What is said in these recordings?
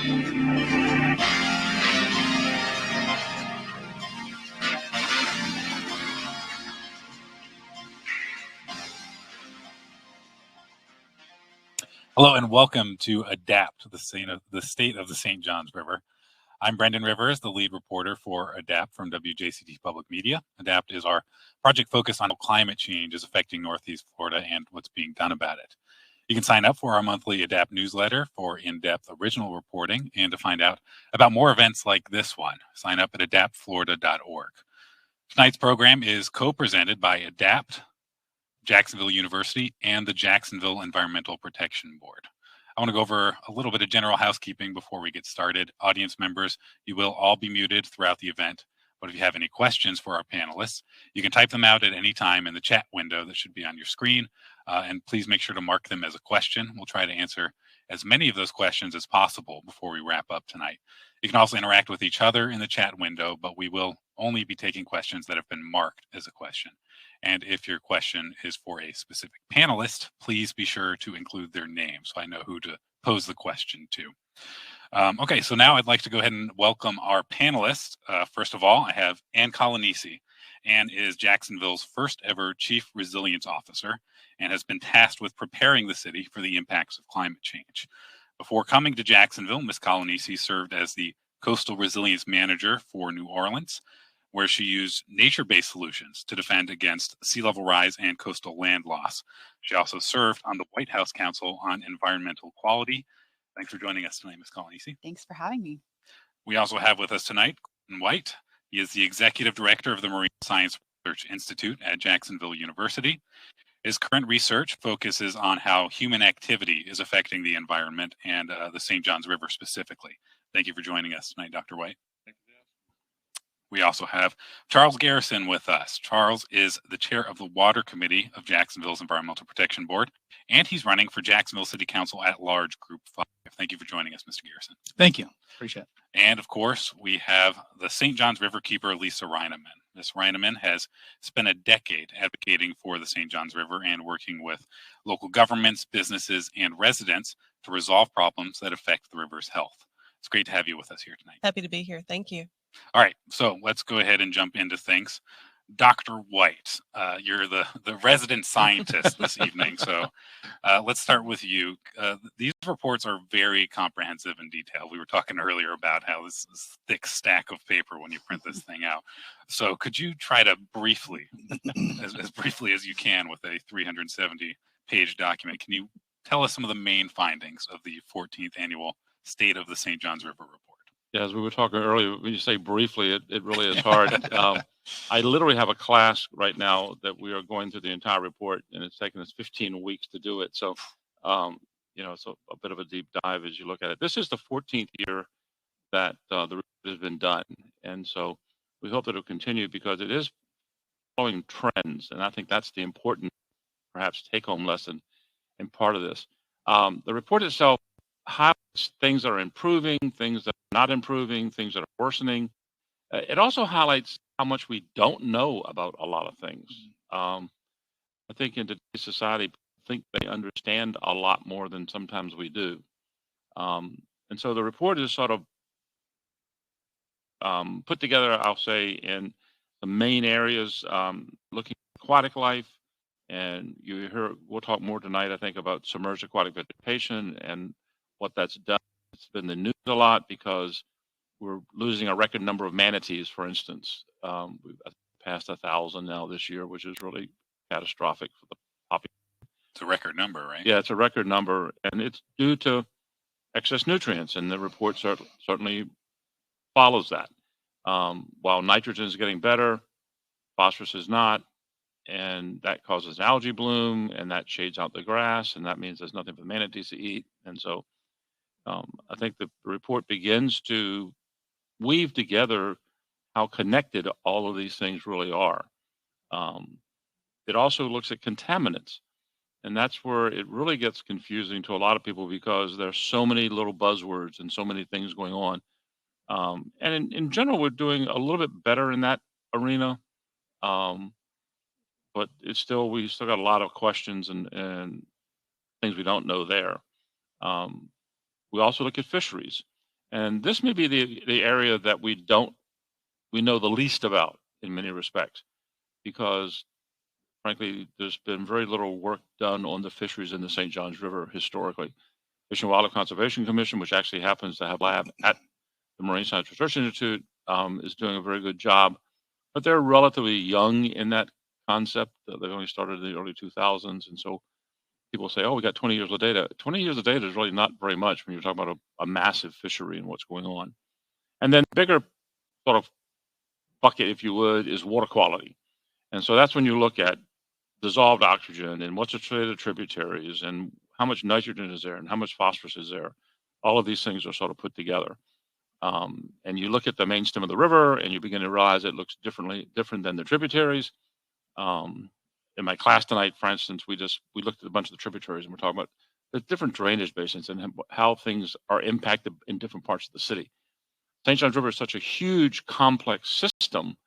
Hello and welcome to ADAPT, the state of the St. Johns River. I'm Brendan Rivers, the lead reporter for ADAPT from WJCT Public Media. ADAPT is our project focused on how climate change is affecting Northeast Florida and what's being done about it. You can sign up for our monthly ADAPT newsletter for in-depth original reporting and to find out about more events like this one. Sign up at adaptflorida.org. Tonight's program is co-presented by ADAPT, Jacksonville University, and the Jacksonville Environmental Protection Board. I want to go over a little bit of general housekeeping before we get started. Audience members, you will all be muted throughout the event, but if you have any questions for our panelists, you can type them out at any time in the chat window that should be on your screen, and please make sure to mark them as a question. We'll try to answer as many of those questions as possible before we wrap up tonight. You can also interact with each other in the chat window, but we will only be taking questions that have been marked as a question. And if your question is for a specific panelist, please be sure to include their name so I know who to pose the question to. Okay, so now I'd like to go ahead and welcome our panelists. First of all, I have Ann Colanisi. Ann is Jacksonville's first ever Chief Resilience Officer and has been tasked with preparing the city for the impacts of climate change. Before coming to Jacksonville, Ms. Colanisi served as the Coastal Resilience Manager for New Orleans, where she used nature-based solutions to defend against sea level rise and coastal land loss. She also served on the White House Council on Environmental Quality. Thanks for joining us tonight, Ms. Colanisi. Thanks for having me. We also have with us tonight Gordon White. He is the Executive Director of the Marine Science Research Institute at Jacksonville University. His current research focuses on how human activity is affecting the environment and the St. Johns River specifically. Thank you for joining us tonight, Dr. White. We also have Charles Garrison with us. Charles is the chair of the Water Committee of Jacksonville's Environmental Protection Board, and he's running for Jacksonville City Council at Large Group 5. Thank you for joining us, Mr. Garrison. Thank you. Appreciate it. And of course, we have the St. Johns River keeper, Lisa Reineman. Ms. Reineman has spent a decade advocating for the St. Johns River and working with local governments, businesses, and residents to resolve problems that affect the river's health. It's great to have you with us here tonight. Happy to be here. Thank you. All right, so let's go ahead and jump into things. Dr. White, you're the resident scientist this evening, so let's start with you. These reports are very comprehensive and detailed. We were talking earlier about how this is a thick stack of paper when you print this thing out. So could you try to briefly, as briefly as you can with a 370-page document, can you tell us some of the main findings of the 14th Annual State of the St. Johns River Report? Yeah, as we were talking earlier, when you say briefly, it really is hard. I literally have a class right now that we are going through the entire report, and it's taken us 15 weeks to do it. So, it's a bit of a deep dive as you look at it. This is the 14th year that the report has been done, and so we hope that it'll continue because it is following trends, and I think that's the important, perhaps, take-home lesson and part of this. The report itself highlights things that are improving, things that are not improving, things that are worsening. It also highlights how much we don't know about a lot of things. I think in today's society, people think they understand a lot more than sometimes we do. And so the report is sort of put together, I'll say, in the main areas, looking at aquatic life. And we'll talk more tonight, I think, about submerged aquatic vegetation and what that's done. It's been the news a lot because we're losing a record number of manatees, for instance. We've passed 1,000 now this year, which is really catastrophic for the population. It's a record number, right? Yeah, it's a record number, and it's due to excess nutrients, and the report certainly follows that. While nitrogen is getting better, phosphorus is not, and that causes an algae bloom, and that shades out the grass, and that means there's nothing for the manatees to eat. And so I think the report begins to weave together how connected all of these things really are. It also looks at contaminants, and that's where it really gets confusing to a lot of people because there's so many little buzzwords and so many things going on. And in general, we're doing a little bit better in that arena, but we still got a lot of questions and things we don't know there. We also look at fisheries, And this may be the area that we know the least about in many respects, because frankly, there's been very little work done on the fisheries in the St. Johns River historically. Fish and Wildlife Conservation Commission, which actually happens to have lab at the Marine Science Research Institute, is doing a very good job, but they're relatively young in that concept. They only started in the early 2000s, and so people say, "Oh, we got 20 years of data." 20 years of data is really not very much when you're talking about a massive fishery and what's going on. And then bigger sort of bucket, if you would, is water quality. And so that's when you look at dissolved oxygen and what's associated with tributaries and how much nitrogen is there and how much phosphorus is there. All of these things are sort of put together. And you look at the main stem of the river and you begin to realize it looks different than the tributaries. In my class tonight, for instance, we looked at a bunch of the tributaries and we're talking about the different drainage basins and how things are impacted in different parts of the city. St. Johns River is such a huge, complex system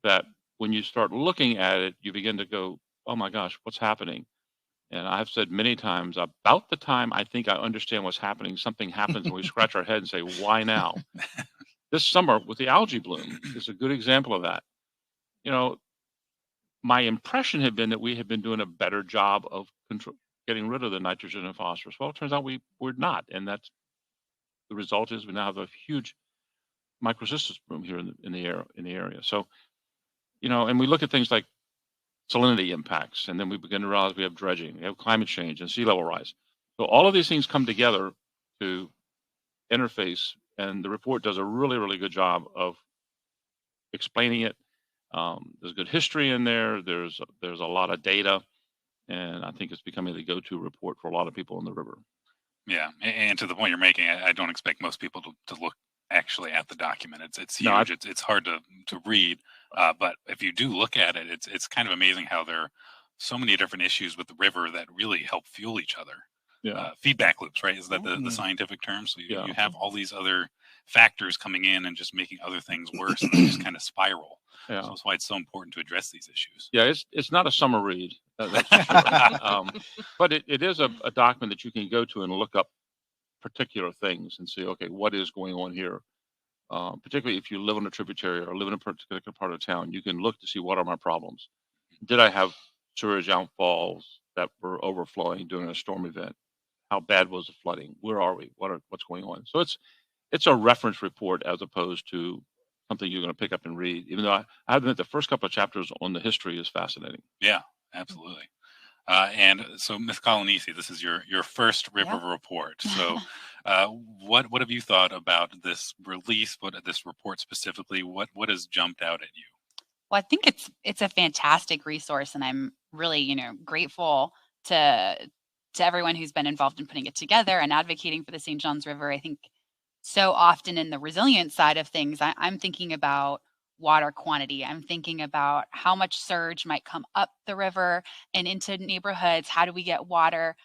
that when you start looking at it, you begin to go, "Oh my gosh, what's happening?" And I've said many times, about the time I think I understand what's happening, something happens and we scratch our head and say, "Why now?" This summer with the algae bloom is a good example of that. You know, my impression had been that we had been doing a better job of getting rid of the nitrogen and phosphorus. Well, it turns out we're not, and that's the result is we now have a huge microcystis bloom here in the area. So, and we look at things like salinity impacts, and then we begin to realize we have dredging, we have climate change and sea level rise. So all of these things come together to interface, and the report does a really, really good job of explaining it. There's good history in there. There's a lot of data, and I think it's becoming the go-to report for a lot of people in the river. Yeah, and to the point you're making, I don't expect most people to look actually at the document. It's huge. No, it's hard to read, but if you do look at it, it's kind of amazing how there are so many different issues with the river that really help fuel each other. Yeah. Feedback loops, right? Is that the scientific term? So you have all these other factors coming in and just making other things worse, and they just kind of spiral. Yeah. So that's why it's so important to address these issues. Yeah, it's not a summer read, that's for sure. But it is a document that you can go to and look up particular things and say, okay, what is going on here? Particularly if you live on a tributary or live in a particular part of town, you can look to see what are my problems. Did I have sewage outfalls that were overflowing during a storm event? How bad was the flooding? Where are we? What's going on? So it's a reference report as opposed to something you're going to pick up and read. Even though I have to admit the first couple of chapters on the history is fascinating. Yeah, absolutely. And so, Ms. Colonisi, this is your first river report. So, what have you thought about this release? What this report specifically? What has jumped out at you? Well, I think it's a fantastic resource, and I'm really grateful to everyone who's been involved in putting it together and advocating for the St. Johns River. I think so often in the resilience side of things, I'm thinking about water quantity. I'm thinking about how much surge might come up the river and into neighborhoods. How do we get water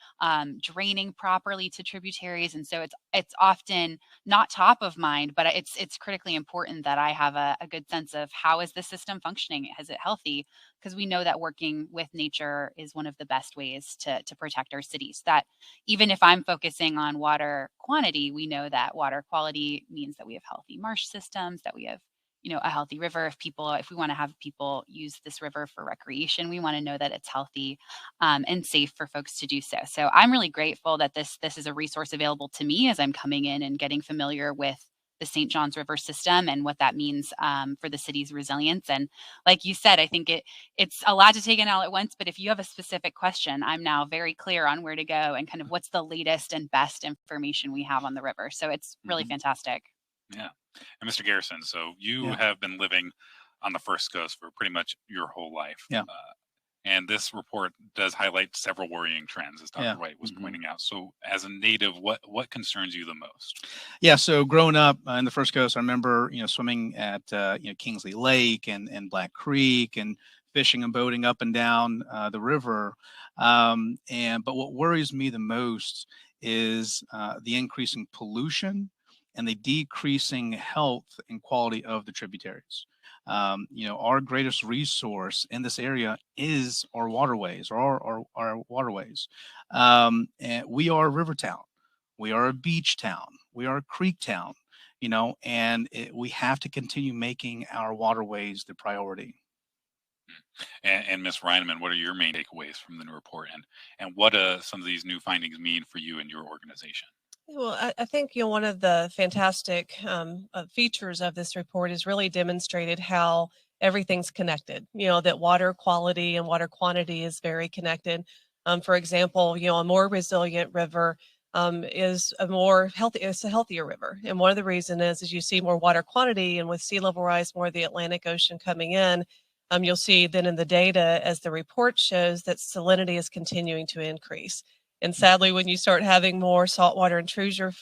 draining properly to tributaries? And so it's often not top of mind, but it's critically important that I have a good sense of how is the system functioning? Is it healthy? Because we know that working with nature is one of the best ways to protect our cities. That even if I'm focusing on water quantity, we know that water quality means that we have healthy marsh systems, that we have a healthy river. If we want to have people use this river for recreation, we want to know that it's healthy and safe for folks to do so. So I'm really grateful that this is a resource available to me as I'm coming in and getting familiar with the St. Johns River system and what that means for the city's resilience. And like you said, I think it's a lot to take in all at once, but if you have a specific question, I'm now very clear on where to go and kind of what's the latest and best information we have on the river. So it's really fantastic. Yeah. And Mr. Garrison, so you have been living on the First Coast for pretty much your whole life. Yeah. And this report does highlight several worrying trends, as Dr. White was pointing out. So as a native, what concerns you the most? Yeah, so growing up in the First Coast, I remember, swimming at, Kingsley Lake and Black Creek and fishing and boating up and down the river. But what worries me the most is the increasing pollution and the decreasing health and quality of the tributaries. Our greatest resource in this area is our waterways, or our waterways. And we are a river town. We are a beach town. We are a creek town. and we have to continue making our waterways the priority. And Ms. Reineman, what are your main takeaways from the new report, and what some of these new findings mean for you and your organization? Well, I think one of the fantastic features of this report is really demonstrated how everything's connected. That water quality and water quantity is very connected. For example, a more resilient river is it's a healthier river, and one of the reasons is you see more water quantity, and with sea level rise, more of the Atlantic Ocean coming in. You'll see then in the data, as the report shows, that salinity is continuing to increase. And sadly, when you start having more saltwater intrusion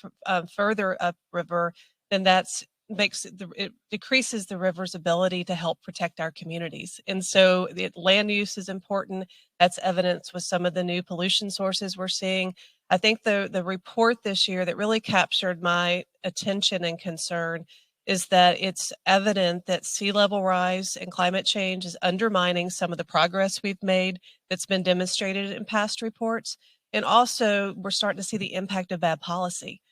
further upriver, then it decreases the river's ability to help protect our communities. And so the land use is important. That's evidenced with some of the new pollution sources we're seeing. I think the report this year that really captured my attention and concern is that it's evident that sea level rise and climate change is undermining some of the progress we've made that's been demonstrated in past reports. And also, we're starting to see the impact of bad policy.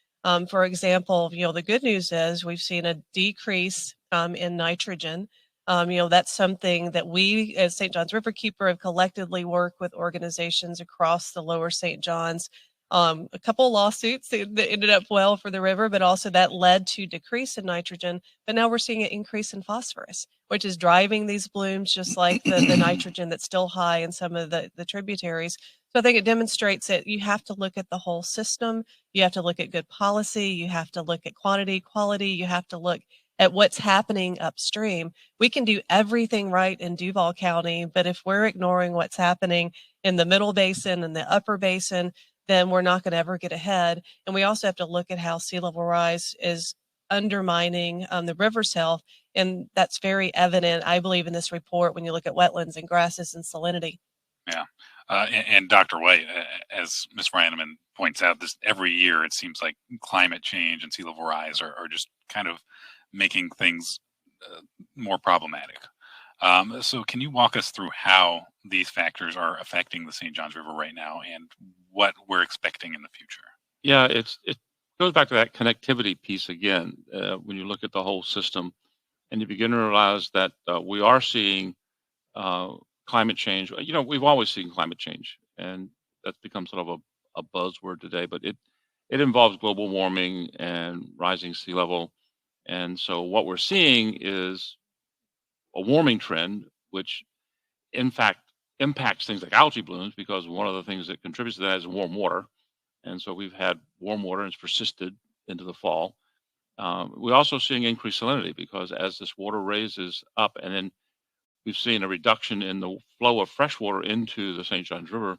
For example, the good news is we've seen a decrease in nitrogen. That's something that we, as St. John's Riverkeeper, have collectively worked with organizations across the lower St. John's. A couple of lawsuits that ended up well for the river, but also that led to decrease in nitrogen. But now we're seeing an increase in phosphorus, which is driving these blooms, just like the nitrogen that's still high in some of the tributaries. So I think it demonstrates that you have to look at the whole system. You have to look at good policy. You have to look at quantity, quality. You have to look at what's happening upstream. We can do everything right in Duval County, but if we're ignoring what's happening in the middle basin and the upper basin, then we're not going to ever get ahead. And we also have to look at how sea level rise is undermining the river's health. And that's very evident, I believe, in this report when you look at wetlands and grasses and salinity. Yeah. And Dr. White, as Ms. Reineman points out, every year it seems like climate change and sea level rise are just kind of making things more problematic. So can you walk us through how these factors are affecting the St. Johns River right now and what we're expecting in the future? Yeah, it goes back to that connectivity piece again. When you look at the whole system and you begin to realize that we are seeing climate change. We've always seen climate change, and that's become sort of a buzzword today, but it involves global warming and rising sea level. And so what we're seeing is a warming trend, which in fact impacts things like algae blooms, because one of the things that contributes to that is warm water. And so we've had warm water and it's persisted into the fall. We're also seeing increased salinity because as this water raises up, and then we've seen a reduction in the flow of fresh water into the St. Johns River,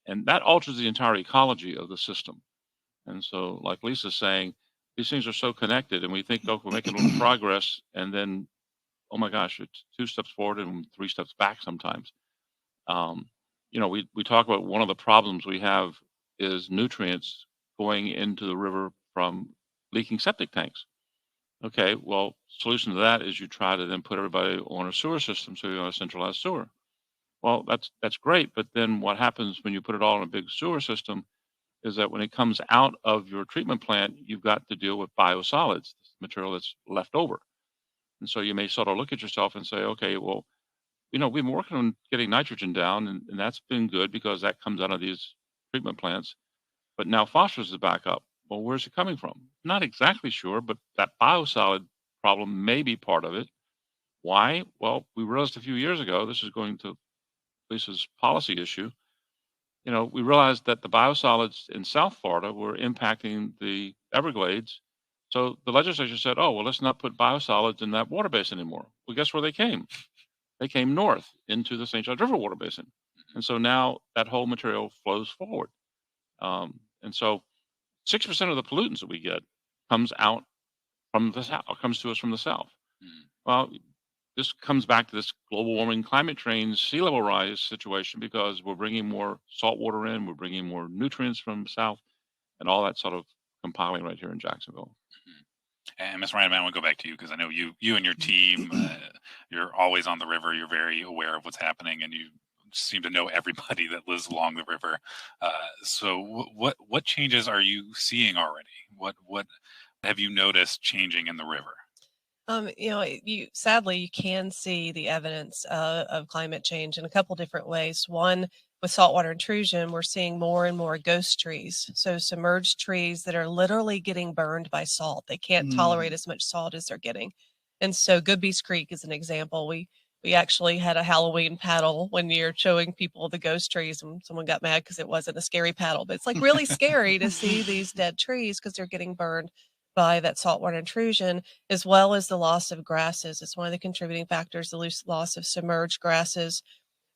and that alters the entire ecology of the system. And so, like Lisa's saying, these things are so connected, and we think, oh, we're making a little progress, and then, oh my gosh, it's 2 steps forward and 3 steps back sometimes. We talk about one of the problems we have is nutrients going into the river from leaking septic tanks. Okay, well, solution to that is you try to then put everybody on a sewer system, so you're on a centralized sewer. Well, that's great, but then what happens when you put it all in a big sewer system is that when it comes out of your treatment plant, you've got to deal with biosolids, material that's left over. And so you may sort of look at yourself and say, okay, well, we've been working on getting nitrogen down, and that's been good because that comes out of these treatment plants. But now phosphorus is back up. Well, where's it coming from? Not exactly sure, but that biosolid problem may be part of it. Why? Well, we realized a few years ago, this is going to Lisa's policy issue. We realized that the biosolids in South Florida were impacting the Everglades. So the legislature said, oh, well, let's not put biosolids in that water basin anymore. Well, guess where they came? They came north into the St. Johns River water basin. And so now that whole material flows forward. And so 6% of the pollutants that we get comes out from the south, or comes to us from the south. Well, this comes back to this global warming, climate change, sea level rise situation, because we're bringing more salt water in, we're bringing more nutrients from the south, and all that sort of compiling right here in Jacksonville. And Ms. Ryan, I want to go back to you because I know you and your team, you're always on the river. You're very aware of what's happening, and you seem to know everybody that lives along the river. So what changes are you seeing already? have you noticed changing in the river? Sadly, you can see the evidence of climate change in a couple different ways. One, with saltwater intrusion, we're seeing more and more ghost trees. So submerged trees that are literally getting burned by salt. They can't tolerate as much salt as they're getting. And so Goodby's Creek is an example. We actually had a Halloween paddle one year showing people the ghost trees, and someone got mad because it wasn't a scary paddle. But it's like really scary to see these dead trees because they're getting burned by that saltwater intrusion, as well as the loss of grasses. It's one of the contributing factors, the loss of submerged grasses.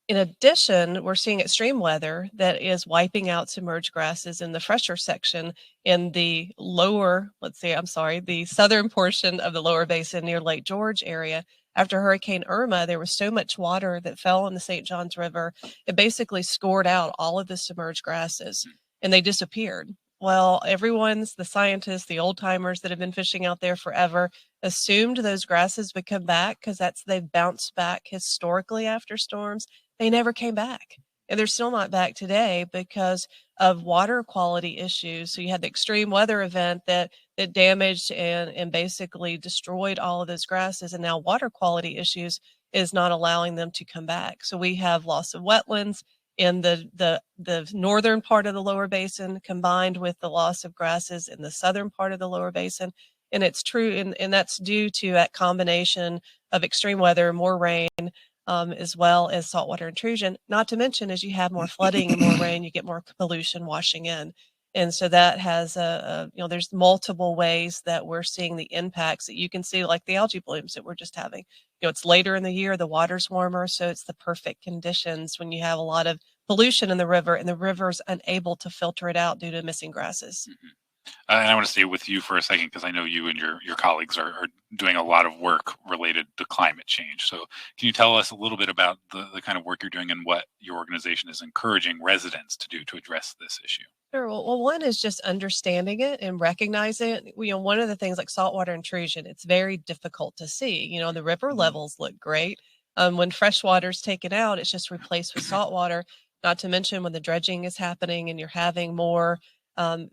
In addition, we're seeing extreme weather that is wiping out submerged grasses in the fresher section in the the southern portion of the lower basin near Lake George area. After Hurricane Irma, there was so much water that fell in the St. Johns River, it basically scored out all of the submerged grasses and they disappeared. Well, the scientists, the old timers that have been fishing out there forever, assumed those grasses would come back because they've bounced back historically after storms. They never came back. And they're still not back today because of water quality issues. So you had the extreme weather event that damaged and basically destroyed all of those grasses. And now water quality issues is not allowing them to come back. So we have loss of wetlands in the northern part of the lower basin combined with the loss of grasses in the southern part of the lower basin. And it's true, and that's due to that combination of extreme weather, more rain, as well as saltwater intrusion. Not to mention, as you have more flooding and more rain, you get more pollution washing in. And so that has there's multiple ways that we're seeing the impacts that you can see, like the algae blooms that we're just having. It's later in the year, the water's warmer, so it's the perfect conditions when you have a lot of pollution in the river and the river's unable to filter it out due to missing grasses. And I want to stay with you for a second because I know you and your colleagues are doing a lot of work related to climate change. So can you tell us a little bit about the kind of work you're doing and what your organization is encouraging residents to do to address this issue? Sure. Well, one is just understanding it and recognizing it. One of the things like saltwater intrusion, it's very difficult to see. The river levels look great. When fresh water is taken out, it's just replaced with salt water. Not to mention when the dredging is happening and you're having more,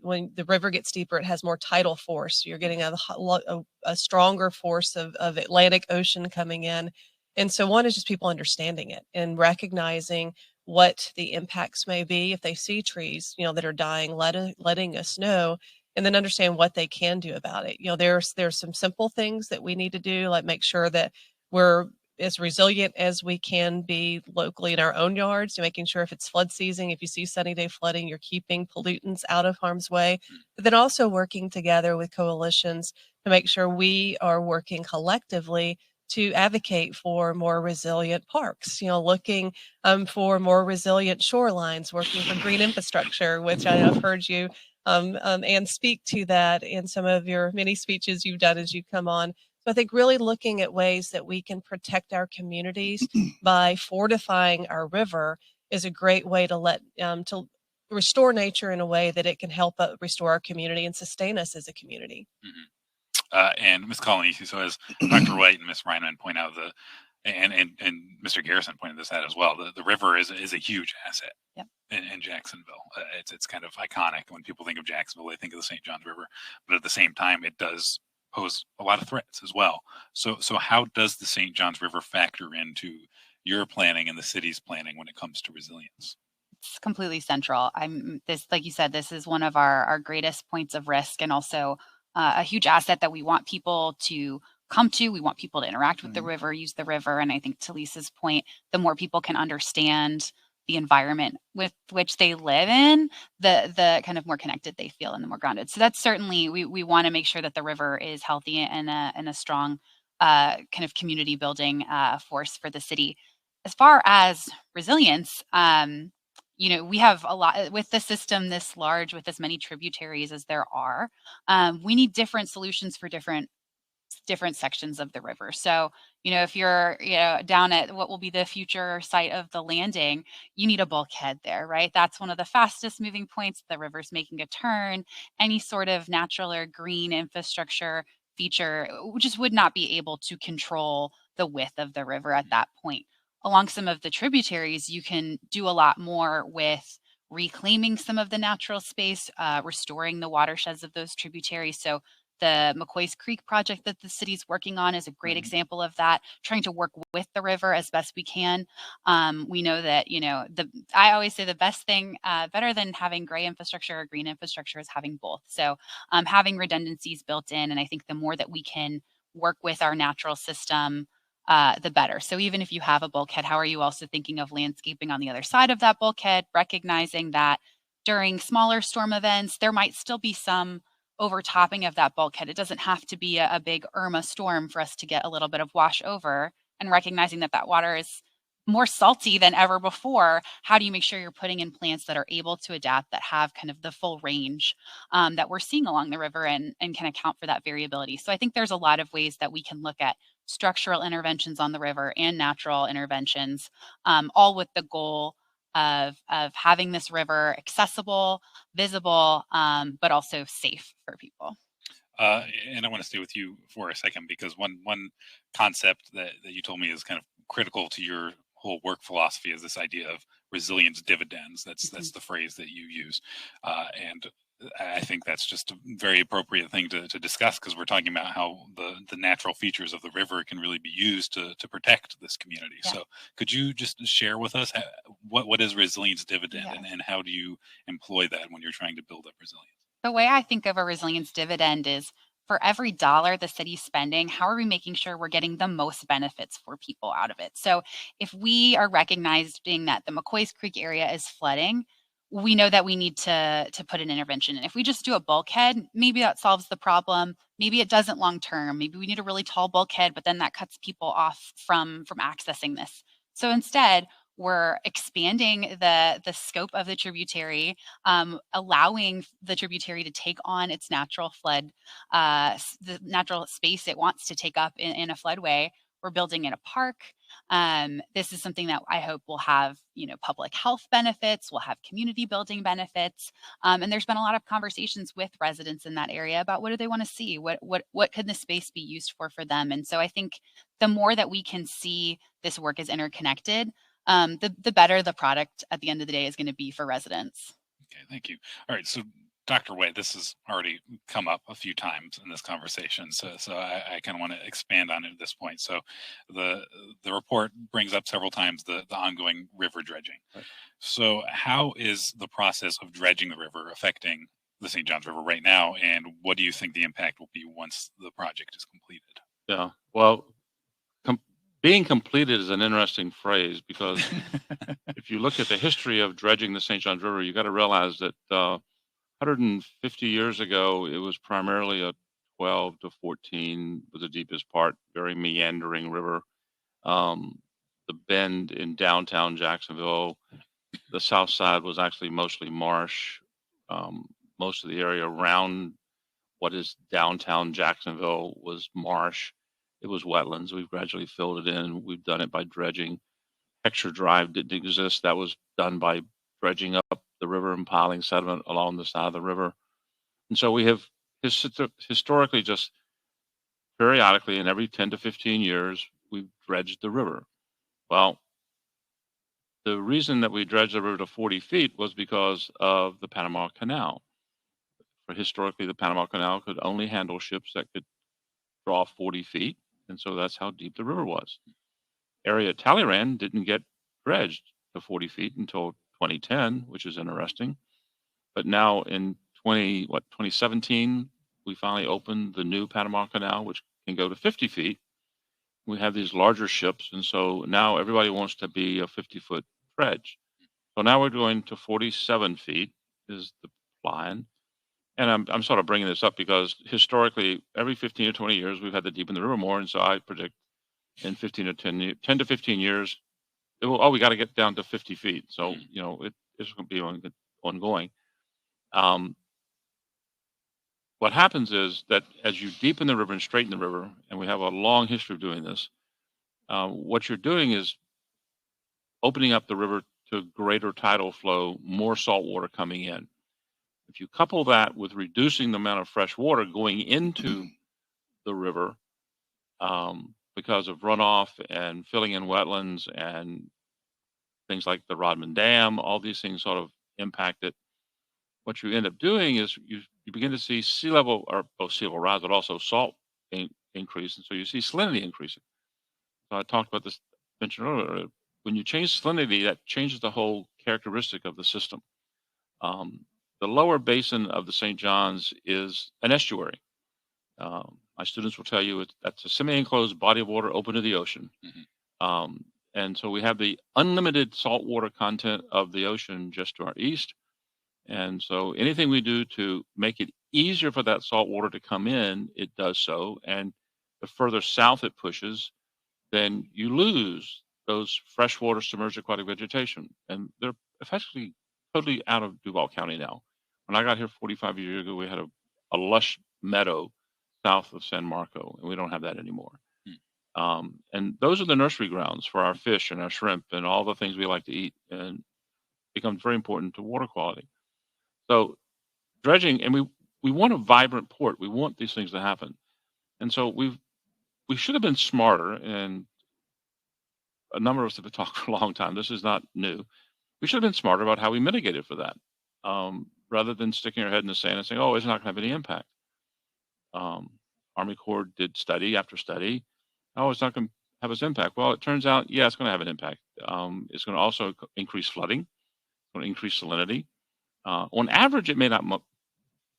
when the river gets deeper, it has more tidal force. You're getting a stronger force of Atlantic Ocean coming in. And so one is just people understanding it and recognizing what the impacts may be if they see trees, that are dying, letting us know, and then understand what they can do about it. There's some simple things that we need to do, like make sure that we're as resilient as we can be locally in our own yards, making sure if it's flood season, if you see sunny day flooding, you're keeping pollutants out of harm's way, but then also working together with coalitions to make sure we are working collectively to advocate for more resilient parks, looking for more resilient shorelines, working for green infrastructure, which I've heard you and speak to that in some of your many speeches you've done as you come on. So I think really looking at ways that we can protect our communities by fortifying our river is a great way to restore nature in a way that it can help restore our community and sustain us as a community. Mm-hmm. And Ms. Colonisi, so as Dr. White and Ms. Reinman point out, and Mr. Garrison pointed this out as well, the river is a huge asset in Jacksonville. It's kind of iconic. When people think of Jacksonville, they think of the St. Johns River, but at the same time, it does pose a lot of threats as well. So how does the St. Johns River factor into your planning and the city's planning when it comes to resilience? It's completely central. Like you said, this is one of our greatest points of risk, and also a huge asset that we want people to come to. We want people to interact with the river, use the river. And I think to Lisa's point, the more people can understand the environment with which they live in, the kind of more connected they feel and the more grounded. So that's certainly, we want to make sure that the river is healthy and a strong kind of community building force for the city. As far as resilience, we have a lot with the system this large, with as many tributaries as there are. We need different solutions for different sections of the river. So, if you're, down at what will be the future site of the landing, you need a bulkhead there, right? That's one of the fastest moving points. The river's making a turn. Any sort of natural or green infrastructure feature just would not be able to control the width of the river at that point. Along some of the tributaries, you can do a lot more with reclaiming some of the natural space, restoring the watersheds of those tributaries. So The McCoy's Creek project that the city's working on is a great example of that, trying to work with the river as best we can. We know that, I always say the best thing, better than having gray infrastructure or green infrastructure, is having both. So having redundancies built in, and I think the more that we can work with our natural system, the better. So even if you have a bulkhead, how are you also thinking of landscaping on the other side of that bulkhead, recognizing that during smaller storm events, there might still be some overtopping of that bulkhead. It doesn't have to be a big Irma storm for us to get a little bit of wash over, and recognizing that that water is more salty than ever before. How do you make sure you're putting in plants that are able to adapt, that have kind of the full range that we're seeing along the river, and can account for that variability? So I think there's a lot of ways that we can look at structural interventions on the river and natural interventions, all with the goal of having this river accessible, visible, but also safe for people. And I want to stay with you for a second, because one concept that you told me is kind of critical to your whole work philosophy is this idea of resilience dividends. That's the phrase that you use, and I think that's just a very appropriate thing to discuss, because we're talking about how the natural features of the river can really be used to protect this community. Yeah. So could you just share with us what is resilience dividend, and how do you employ that when you're trying to build up resilience? The way I think of a resilience dividend is, for every dollar the city's spending, how are we making sure we're getting the most benefits for people out of it? So if we are recognizing that the McCoy's Creek area is flooding, we know that we need to put an intervention in. If we just do a bulkhead, maybe that solves the problem. Maybe it doesn't long term. Maybe we need a really tall bulkhead, but then that cuts people off from accessing this. So instead, we're expanding the scope of the tributary, allowing the tributary to take on its natural flood, the natural space it wants to take up in a floodway. We're building in a park. This is something that I hope will have, public health benefits, will have community building benefits. And there's been a lot of conversations with residents in that area about what do they want to see? What could the space be used for them? And so I think the more that we can see this work as interconnected, the better the product at the end of the day is going to be for residents. Okay, thank you. All right, so Dr. Way, this has already come up a few times in this conversation, so I kind of want to expand on it at this point. So the report brings up several times the ongoing river dredging. Right. So how is the process of dredging the river affecting the St. Johns River right now, and what do you think the impact will be once the project is completed? Yeah, well, being completed is an interesting phrase, because if you look at the history of dredging the St. Johns River, you got to realize that 150 years ago, it was primarily a 12 to 14 was the deepest part, very meandering river. The bend in downtown Jacksonville, the south side was actually mostly marsh. Most of the area around what is downtown Jacksonville was marsh. It was wetlands. We've gradually filled it in. We've done it by dredging. Hexer Drive didn't exist. That was done by dredging up the river and piling sediment along the side of the river. And so we have historically, just periodically, in every 10 to 15 years, we've dredged the river. Well, the reason that we dredged the river to 40 feet was because of the Panama Canal. For historically, the Panama Canal could only handle ships that could draw 40 feet. And so that's how deep the river was. Area Talleyrand didn't get dredged to 40 feet until 2010, which is interesting. But now in 2017, we finally opened the new Panama Canal, which can go to 50 feet. We have these larger ships, and so now everybody wants to be a 50-foot dredge. So now we're going to 47 feet is the plan. And I'm sort of bringing this up because historically, every 15 or 20 years, we've had to deepen the river more. And so I predict in 10 to 15 years, we got to get down to 50 feet. So, it's going to be ongoing. What happens is that as you deepen the river and straighten the river, and we have a long history of doing this, what you're doing is opening up the river to greater tidal flow, more salt water coming in. If you couple that with reducing the amount of fresh water going into the river because of runoff and filling in wetlands and things like the Rodman Dam, all these things sort of impact it. What you end up doing is you you begin to see sea level, or both sea level rise, but also salt increase. And so you see salinity increasing. So I talked about this, mentioned earlier. When you change salinity, that changes the whole characteristic of the system. The lower basin of the St. Johns is an estuary. My students will tell you that's a semi-enclosed body of water open to the ocean. And so we have the unlimited saltwater content of the ocean just to our east. And so anything we do to make it easier for that salt water to come in, it does so. And the further south it pushes, then you lose those freshwater submerged aquatic vegetation. And they're effectively totally out of Duval County now. When I got here 45 years ago, we had a lush meadow south of San Marco, and we don't have that anymore. And those are the nursery grounds for our fish and our shrimp and all the things we like to eat, and becomes very important to water quality. So dredging, and we want a vibrant port. We want these things to happen. And so we should have been smarter, and a number of us have been talking for a long time. This is not new. We should have been smarter about how we mitigated for that, rather than sticking our head in the sand and saying, oh, it's not going to have any impact. Army Corps did study after study. Oh, it's not going to have its impact. Well, it turns out, yeah, it's going to have an impact. It's going to also increase flooding. It's going to increase salinity. On average, it may not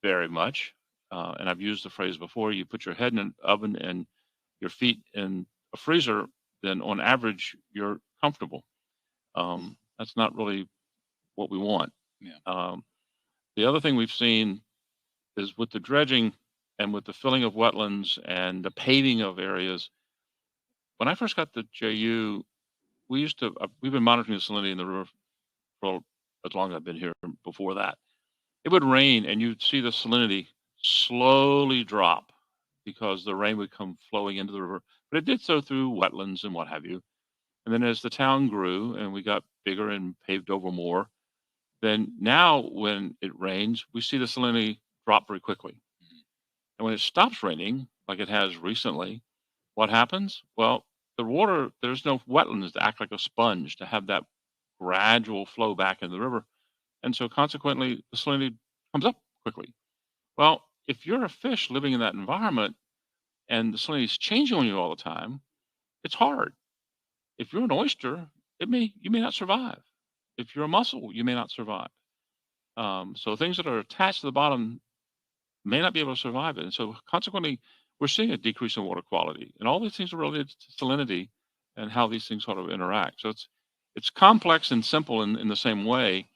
vary much. And I've used the phrase before, you put your head in an oven and your feet in a freezer, then on average, you're comfortable. That's not really what we want. Yeah. The other thing we've seen is with the dredging and with the filling of wetlands and the paving of areas. When I first got to JU, we've been monitoring the salinity in the river for as long as I've been here. Before that, it would rain and you'd see the salinity slowly drop because the rain would come flowing into the river. But it did so through wetlands and what have you. And then as the town grew and we got bigger and paved over more, then now when it rains, we see the salinity drop very quickly. And when it stops raining, like it has recently, what happens? Well, the water, there's no wetlands to act like a sponge to have that gradual flow back in the river. And so consequently, the salinity comes up quickly. Well, if you're a fish living in that environment and the salinity is changing on you all the time, it's hard. If you're an oyster, you may not survive. If you're a mussel, you may not survive. So things that are attached to the bottom may not be able to survive it. And so consequently, we're seeing a decrease in water quality. And all these things are related to salinity and how these things sort of interact. So it's complex and simple in the same way.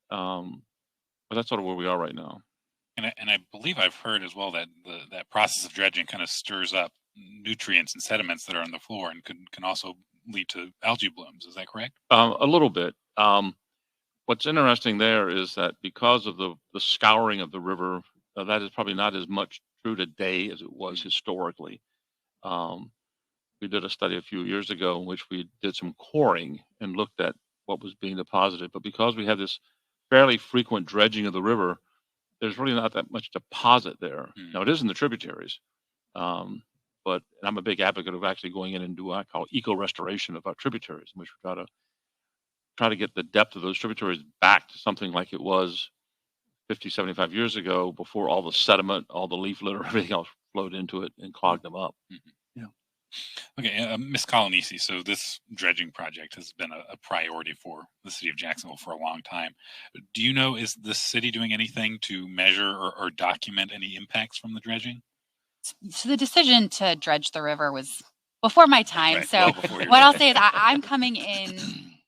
But that's sort of where we are right now. And I believe I've heard as well that that process of dredging kind of stirs up nutrients and sediments that are on the floor and can also lead to algae blooms. Is that correct? A little bit. What's interesting there is that because of the scouring of the river, that is probably not as much true today as it was historically. We did a study a few years ago in which we did some coring and looked at what was being deposited. But because we have this fairly frequent dredging of the river, there's really not that much deposit there. Now, it is in the tributaries. But I'm a big advocate of actually going in and do what I call eco-restoration of our tributaries, in which we try to get the depth of those tributaries back to something like it was 50, 75 years ago, before all the sediment, all the leaf litter, everything else flowed into it and clogged them up. Yeah. Okay, Ms. Colonisi, so this dredging project has been a priority for the city of Jacksonville for a long time. Do you know, is the city doing anything to measure or document any impacts from the dredging? So the decision to dredge the river was before my time. Right, So well before your what I'll time. say is I'm coming in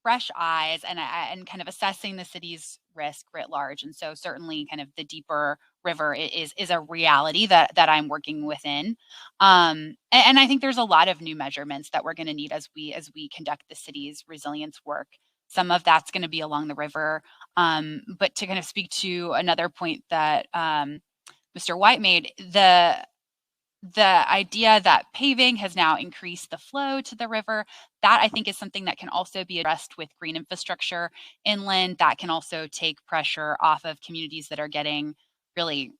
fresh eyes and kind of assessing the city's risk writ large. And so certainly kind of the deeper river is a reality that I'm working within. And I think there's a lot of new measurements that we're going to need as we conduct the city's resilience work. Some of that's going to be along the river. But to kind of speak to another point that Mr. White made, the idea that paving has now increased the flow to the river, that I think is something that can also be addressed with green infrastructure inland, that can also take pressure off of communities that are getting really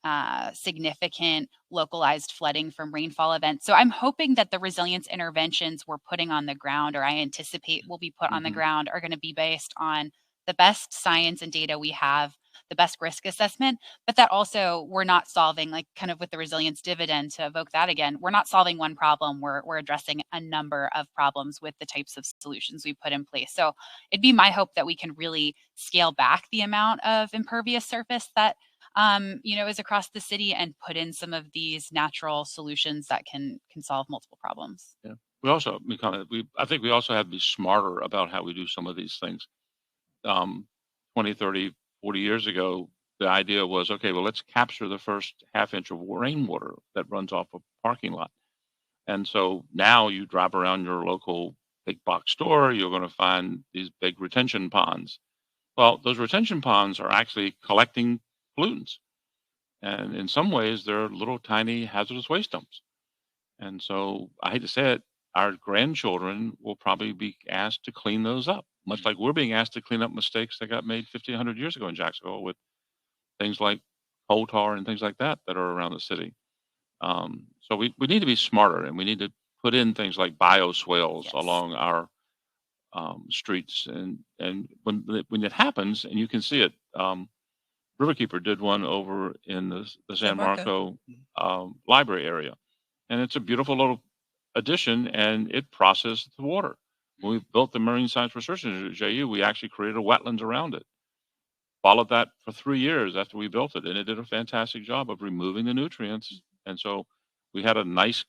significant localized flooding from rainfall events. So I'm hoping that the resilience interventions we're putting on the ground, or I anticipate will be put on the ground, are going to be based on the best science and data we have, the best risk assessment, but that also we're not solving, like kind of with the resilience dividend, to evoke that again, we're not solving one problem, we're addressing a number of problems with the types of solutions we put in place. So it'd be my hope that we can really scale back the amount of impervious surface that is across the city, and put in some of these natural solutions that can solve multiple problems. Yeah. We also, I think we also have to be smarter about how we do some of these things. 20, 30, 40 years ago, the idea was, okay, well, let's capture the first half inch of rainwater that runs off a parking lot. And so now you drive around your local big box store, you're going to find these big retention ponds. Well, those retention ponds are actually collecting pollutants. And in some ways, they're little tiny hazardous waste dumps. And so I hate to say it, our grandchildren will probably be asked to clean those up, much like we're being asked to clean up mistakes that got made 50, 100 years ago in Jacksonville with things like coal tar and things like that that are around the city. So we need to be smarter, and we need to put in things like bioswales Yes. along our streets. And when it happens, and you can see it, Riverkeeper did one over in the San Marco library area. And it's a beautiful little addition, and it processed the water. When we built the Marine Science Research Institute at JU, we actually created a wetlands around it. Followed that for 3 years after we built it, and it did a fantastic job of removing the nutrients. And so we have a nice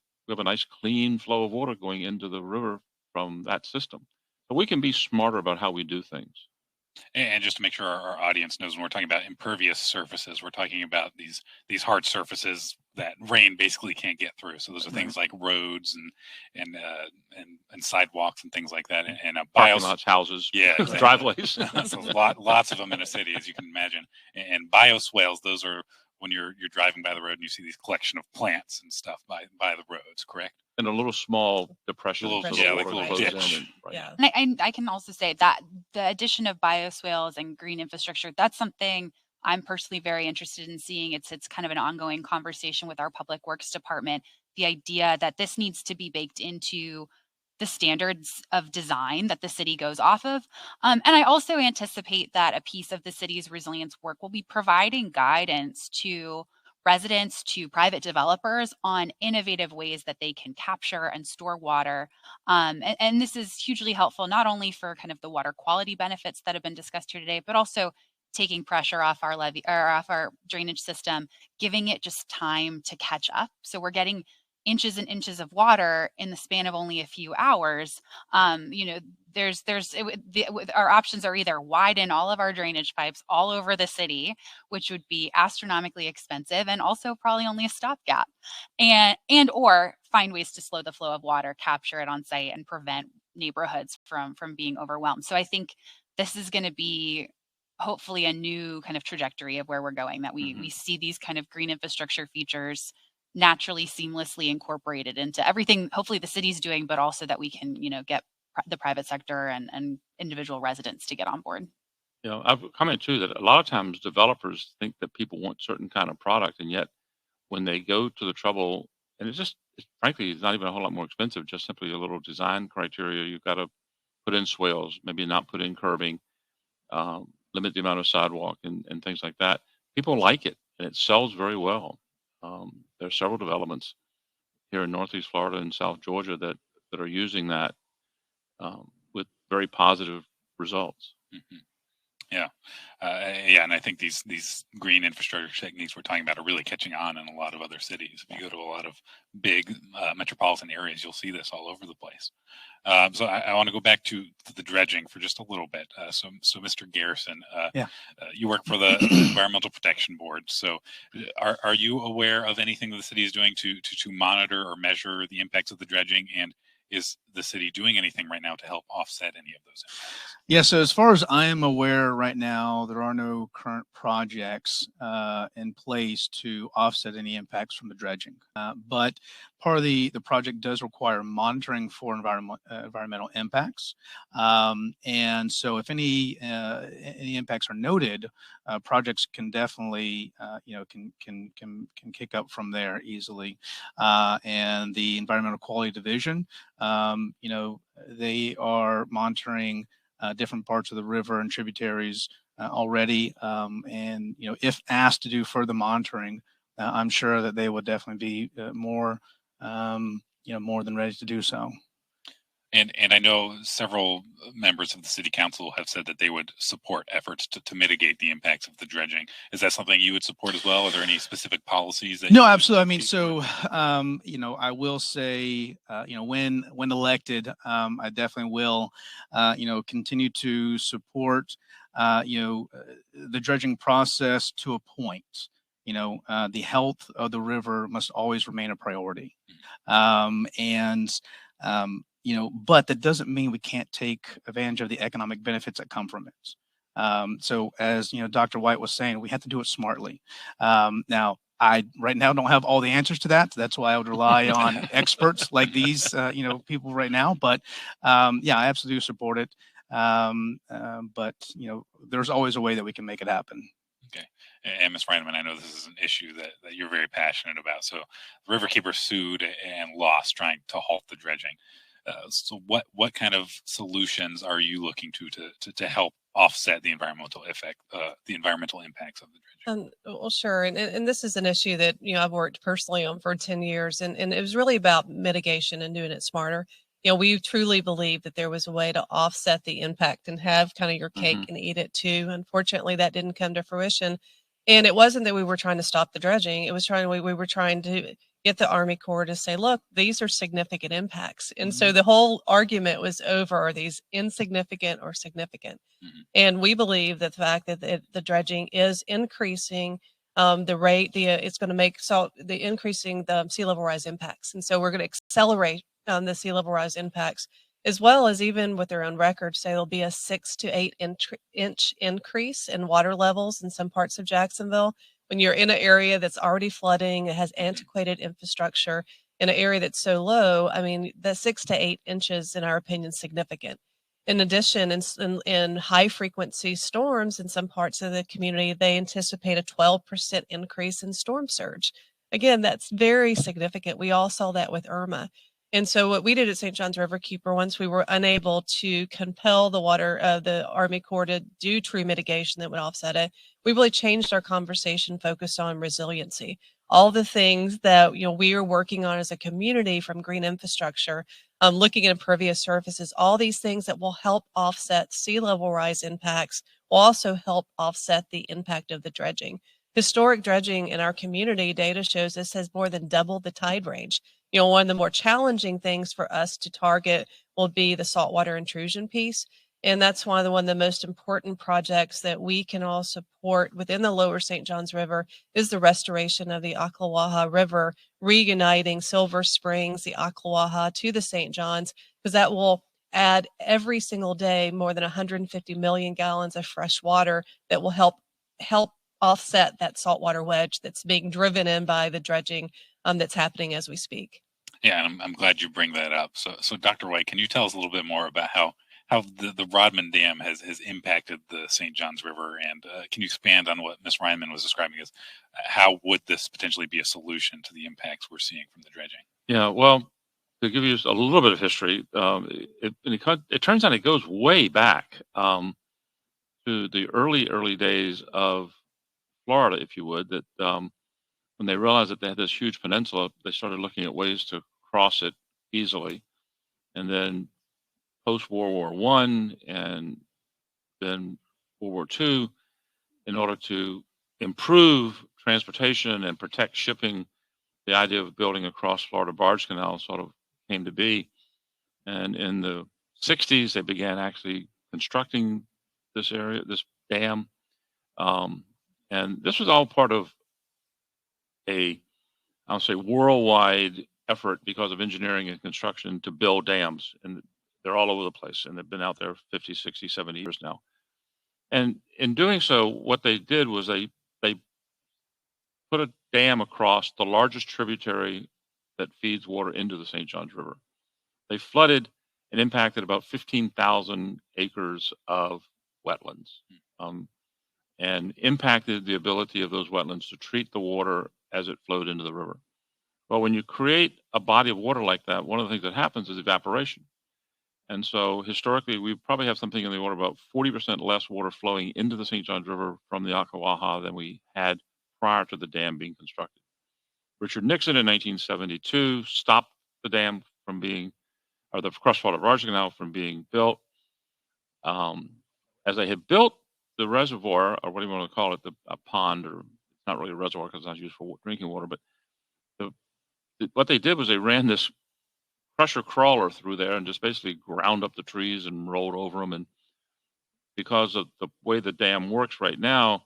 clean flow of water going into the river from that system. So we can be smarter about how we do things. And just to make sure our audience knows, when we're talking about impervious surfaces, we're talking about these hard surfaces that rain basically can't get through. So those are things like roads and sidewalks and things like that. And parking lots, houses, yeah, exactly. driveways. So lots of them in a city, as you can imagine. And bioswales, those are when you're driving by the road and you see these collection of plants and stuff by the roads, correct? And a little small depression. Like a little ditch. Yeah. And I can also say that the addition of bioswales and green infrastructure, that's something I'm personally very interested in seeing. It's kind of an ongoing conversation with our public works department. The idea that this needs to be baked into the standards of design that the city goes off of. And I also anticipate that a piece of the city's resilience work will be providing guidance to residents, to private developers, on innovative ways that they can capture and store water. And this is hugely helpful, not only for kind of the water quality benefits that have been discussed here today, but also taking pressure off our levee or off our drainage system, giving it just time to catch up. So we're getting inches and inches of water in the span of only a few hours. Our options are either widen all of our drainage pipes all over the city, which would be astronomically expensive and also probably only a stopgap, and or find ways to slow the flow of water, capture it on site, and prevent neighborhoods from being overwhelmed. So I think this is going to be hopefully a new kind of trajectory of where we're going, that we see these kind of green infrastructure features naturally, seamlessly incorporated into everything hopefully the city's doing, but also that we can, get the private sector and individual residents to get on board. I've commented too that a lot of times developers think that people want certain kind of product, and yet when they go to the trouble, and frankly, it's not even a whole lot more expensive, just simply a little design criteria. You've got to put in swales, maybe not put in curbing, limit the amount of sidewalk and things like that. People like it, and it sells very well. There are several developments here in Northeast Florida and South Georgia that are using that with very positive results. Mm-hmm. And I think these green infrastructure techniques we're talking about are really catching on in a lot of other cities. If you go to a lot of big metropolitan areas, you'll see this all over the place. So I want to go back to the dredging for just a little bit. So Mr. Garrison, you work for the Environmental Protection Board. So are you aware of anything that the city is doing to monitor or measure the impacts of the dredging? And is the city doing anything right now to help offset any of those impacts? Yeah, so as far as I am aware right now, there are no current projects in place to offset any impacts from the dredging. But part of the project does require monitoring for environmental impacts. And so if any impacts are noted, projects can definitely, can kick up from there easily. And the Environmental Quality Division, they are monitoring different parts of the river and tributaries already. And if asked to do further monitoring, I'm sure that they would definitely be more than ready to do so. And I know several members of the city council have said that they would support efforts to mitigate the impacts of the dredging. Is that something you would support as well? Are there any specific policies that? No, absolutely. I mean, so I will say, when elected, I definitely will, continue to support, the dredging process to a point. The health of the river must always remain a priority, and but that doesn't mean we can't take advantage of the economic benefits that come from it. So as Dr. White was saying, we have to do it smartly. Now, I right now don't have all the answers to that. That's why I would rely on experts like these, people right now. But yeah, I absolutely support it. But there's always a way that we can make it happen. Okay. And Ms. Reineman, I know this is an issue that you're very passionate about. So the Riverkeeper sued and lost trying to halt the dredging. So what kind of solutions are you looking to help offset the environmental impacts of the dredging? Well, sure. And this is an issue that, I've worked personally on for 10 years, and it was really about mitigation and doing it smarter. We truly believe that there was a way to offset the impact and have kind of your cake and eat it too. Unfortunately, that didn't come to fruition. And it wasn't that we were trying to stop the dredging. It was we were trying to get the Army Corps to say, look, these are significant impacts. And so the whole argument was over, are these insignificant or significant? And we believe that the fact that the dredging is increasing the rate, it's going to make the increasing the sea level rise impacts. And so we're going to accelerate the sea level rise impacts, as well as, even with their own records, say there'll be a 6 to 8 inch increase in water levels in some parts of Jacksonville. When you're in an area that's already flooding, it has antiquated infrastructure, in an area that's so low, I mean, the 6 to 8 inches, in our opinion, is significant. In addition, in high frequency storms in some parts of the community, they anticipate a 12% increase in storm surge. Again, that's very significant. We all saw that with Irma. And so what we did at St. John's Riverkeeper, once we were unable to compel the Army Corps to do true mitigation that would offset it, we really changed our conversation, focused on resiliency. All the things that we are working on as a community, from green infrastructure, looking at impervious surfaces, all these things that will help offset sea level rise impacts, will also help offset the impact of the dredging. Historic dredging in our community, data shows this has more than doubled the tide range. One of the more challenging things for us to target will be the saltwater intrusion piece. And that's one of the most important projects that we can all support within the lower St. Johns River, is the restoration of the Ocklawaha River, reuniting Silver Springs, the Ocklawaha, to the St. Johns, because that will add every single day more than 150 million gallons of fresh water that will help offset that saltwater wedge that's being driven in by the dredging that's happening as we speak. Yeah, and I'm glad you bring that up. So Dr. White, can you tell us a little bit more about how the Rodman Dam has impacted the St. Johns River, and can you expand on what Ms. Reineman was describing as how would this potentially be a solution to the impacts we're seeing from the dredging? Yeah, well, to give you a little bit of history, it turns out it goes way back to the early days of Florida, if you would, that when they realized that they had this huge peninsula, they started looking at ways to cross it easily. And then post-World War I and then World War II, in order to improve transportation and protect shipping, the idea of building a cross-Florida barge canal sort of came to be. And in the 60s, they began actually constructing this dam. And this was all part of I'll say, worldwide effort because of engineering and construction to build dams. And they're all over the place. And they've been out there 50, 60, 70 years now. And in doing so, what they did was they put a dam across the largest tributary that feeds water into the St. Johns River. They flooded and impacted about 15,000 acres of wetlands, and impacted the ability of those wetlands to treat the water as it flowed into the river. Well, when you create a body of water like that, one of the things that happens is evaporation. And so historically, we probably have something in the order of about 40% less water flowing into the St. Johns River from the Ocklawaha than we had prior to the dam being constructed. Richard Nixon in 1972 stopped the dam from being, or the cross-fault barge canal from being built. As they had built the reservoir, or what do you want to call it, a pond, or it's not really a reservoir because it's not used for drinking water, but what they did was they ran this pressure crawler through there and just basically ground up the trees and rolled over them. And because of the way the dam works right now,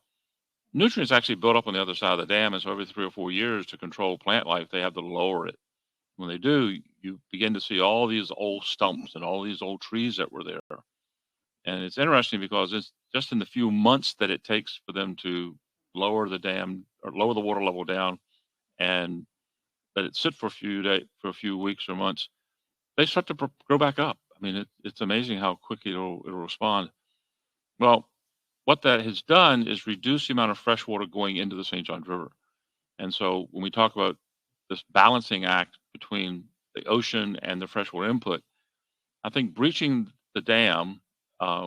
nutrients actually build up on the other side of the dam. And so every 3 or 4 years, to control plant life, they have to lower it. When they do, you begin to see all these old stumps and all these old trees that were there. And it's interesting because it's just in the few months that it takes for them to lower the dam or lower the water level down and let it sit for a few weeks or months, they start to grow back up. I mean, it's amazing how quickly it'll respond. Well, what that has done is reduce the amount of fresh water going into the St. Johns River. And so when we talk about this balancing act between the ocean and the freshwater input, I think breaching the dam,